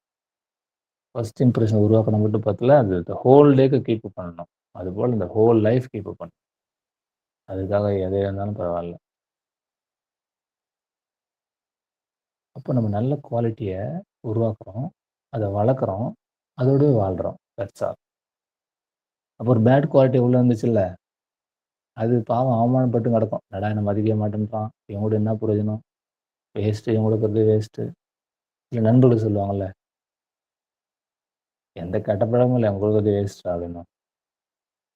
ஃபர்ஸ்ட் இம்ப்ரஷன் உருவாக்குன மட்டும் பத்தல. அது ஹோல் டேக்கு கீப் அப் பண்ணணும். அதுபோல இந்த ஹோல் லைஃப் கீப் அப் பண்ணணும். அதுக்காக எது இருந்தாலும் பரவால்ல. அப்போ நம்ம நல்ல குவாலிட்டிய உருவாக்குறோம். அத வளர்க்குறோம். அதோடவே வாழ்றோம். That's all. அப்போ ஒரு பேட் குவாலிட்டி உள்ள இருந்துச்சுல்ல, அது பாவம் அவமானப்பட்டு கிடக்கும். என்னடா என்ன மதிக்கவே மாட்டேன்றான். இவன் கூட என்ன பிரயோஜனம்? வேஸ்ட்டு இவன் கூட இருக்கிறது வேஸ்ட்டு. இல்ல நண்பர்கள் சொல்லுவாங்கல்ல, எந்த கெட்ட பழக்கமும் இல்ல. இவன் கூட இருக்கிறது வேஸ்ட்றா அப்படின்னுவான்.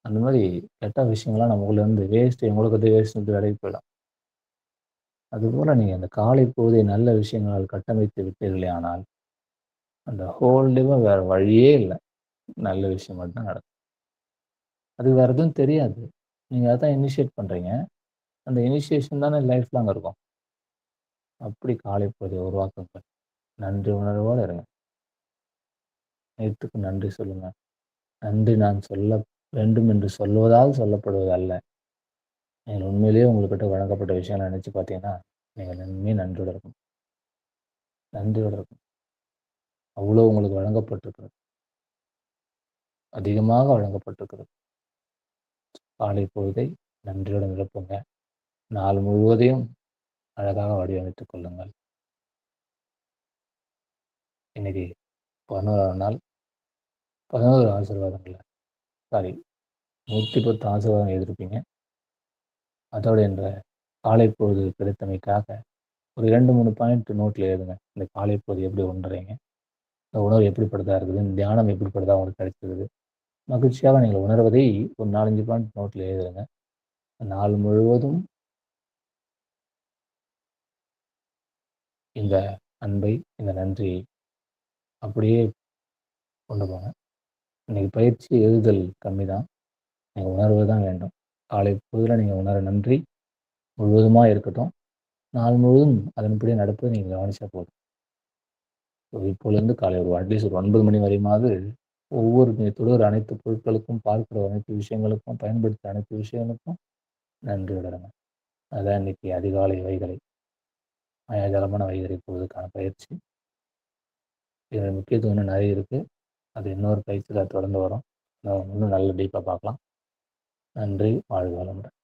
அந்த மாரி கெட்ட விஷயங்கள்லாம் நமக்குள்ள இருந்து வேஸ்ட் இவன் கூட இருக்கிறது வேஸ்ட்டுன்ட்டு விலகி போயிடும். அதுபோல நீங்க அந்த காலை பொழுதை நல்ல விஷயங்களால் கட்டமைத்து விட்டீர்களேயானால், அந்த ஹோல் டேவும் வேற வழியே இல்ல. நல்ல விஷயம் மட்டும் தான் நடக்கும். அதுக்கு வேற எதுவும் தெரியாது. நீங்க அதான் இனிஷியேட் பண்றீங்க. அந்த இனிஷியேஷன் தானே லைஃப் லாங் இருக்கும். அப்படி காலை பொழுதை உருவாக்குங்கள். நன்றி உணர்வோட இருங்க. நேத்துக்கு நன்றி சொல்லுங்க. நன்றி நான் சொல்ல வேண்டும் என்று சொல்வதால் சொல்லப்படுவது அல்ல. நீங்கள் உண்மையிலேயே உங்கள்கிட்ட வழங்கப்பட்ட விஷயங்கள நினைச்சு பார்த்தீங்கன்னா, நீங்க உண்மையே நன்றியோட இருக்கணும். நன்றியோட இருக்கணும். அவ்வளோ உங்களுக்கு வழங்கப்பட்டிருக்கிறது. அதிகமாக வழங்கப்பட்டிருக்கிறது. காலை பொழுதை நன்றியோட நிரப்புங்க. நாள் முழுவதையும் அழகாக வடிவமைத்துக் கொள்ளுங்கள். இன்னைக்கு 11ஆவது நாள். 11 ஆசீர்வாதங்கள்ல சாரி 110 ஆசீர்வாதம் எழுதியிருப்பீங்க. அதோட என்ற காலை பொழுது கிடைத்தமைக்காக ஒரு 2, 3 பாயிண்ட் நோட்ல எழுதுங்க. இந்த காலை பொழுது எப்படி உணர்றீங்க? இந்த உணர்வு எப்படிப்பட்டதா இருக்குது? இந்த தியானம் எப்படிப்பட்டதா உங்களுக்கு கிடைச்சிருக்குது? மகிழ்ச்சியாக நீங்கள் உணர்வதை ஒரு 4, 5 பாயிண்ட் நோட்ல எழுதுங்க. நாள் முழுவதும் இந்த அன்பை, இந்த நன்றியை அப்படியே கொண்டு போங்க. இன்னைக்கு பயிற்சி எழுதுதல் கம்மி தான். நீங்க உணர்வு தான் வேண்டும். காலை பொழுதுல நீங்க உணர நன்றி முழுவதுமா இருக்கட்டும். நாள் முழுவதும் அதன்படியே நடப்பதை நீங்க கவனிச்சா போதும். இப்போலேருந்து காலை ஒரு அட்லீஸ்ட் ஒரு 9 மணி வரையுமாவது ஒவ்வொரு நீங்க தொடுகிற அனைத்து பொருட்களுக்கும், பார்க்கிற அனைத்து விஷயங்களுக்கும், பயன்படுத்துற அனைத்து விஷயங்களுக்கும் நன்றி உணருங்க. அதான் இன்னைக்கு அதிகாலை வைகறை, மாயாஜாலமான வைகறை போவதற்கான பயிற்சி. இதோட முக்கியத்துவம் இன்னும் நிறைய இருக்கு. அது இன்னொரு பயிற்சியில தொடர்ந்து வரும். இன்னும் நல்ல டீப்பா பார்க்கலாம். நன்றி. வாழ்க வளமுடன்.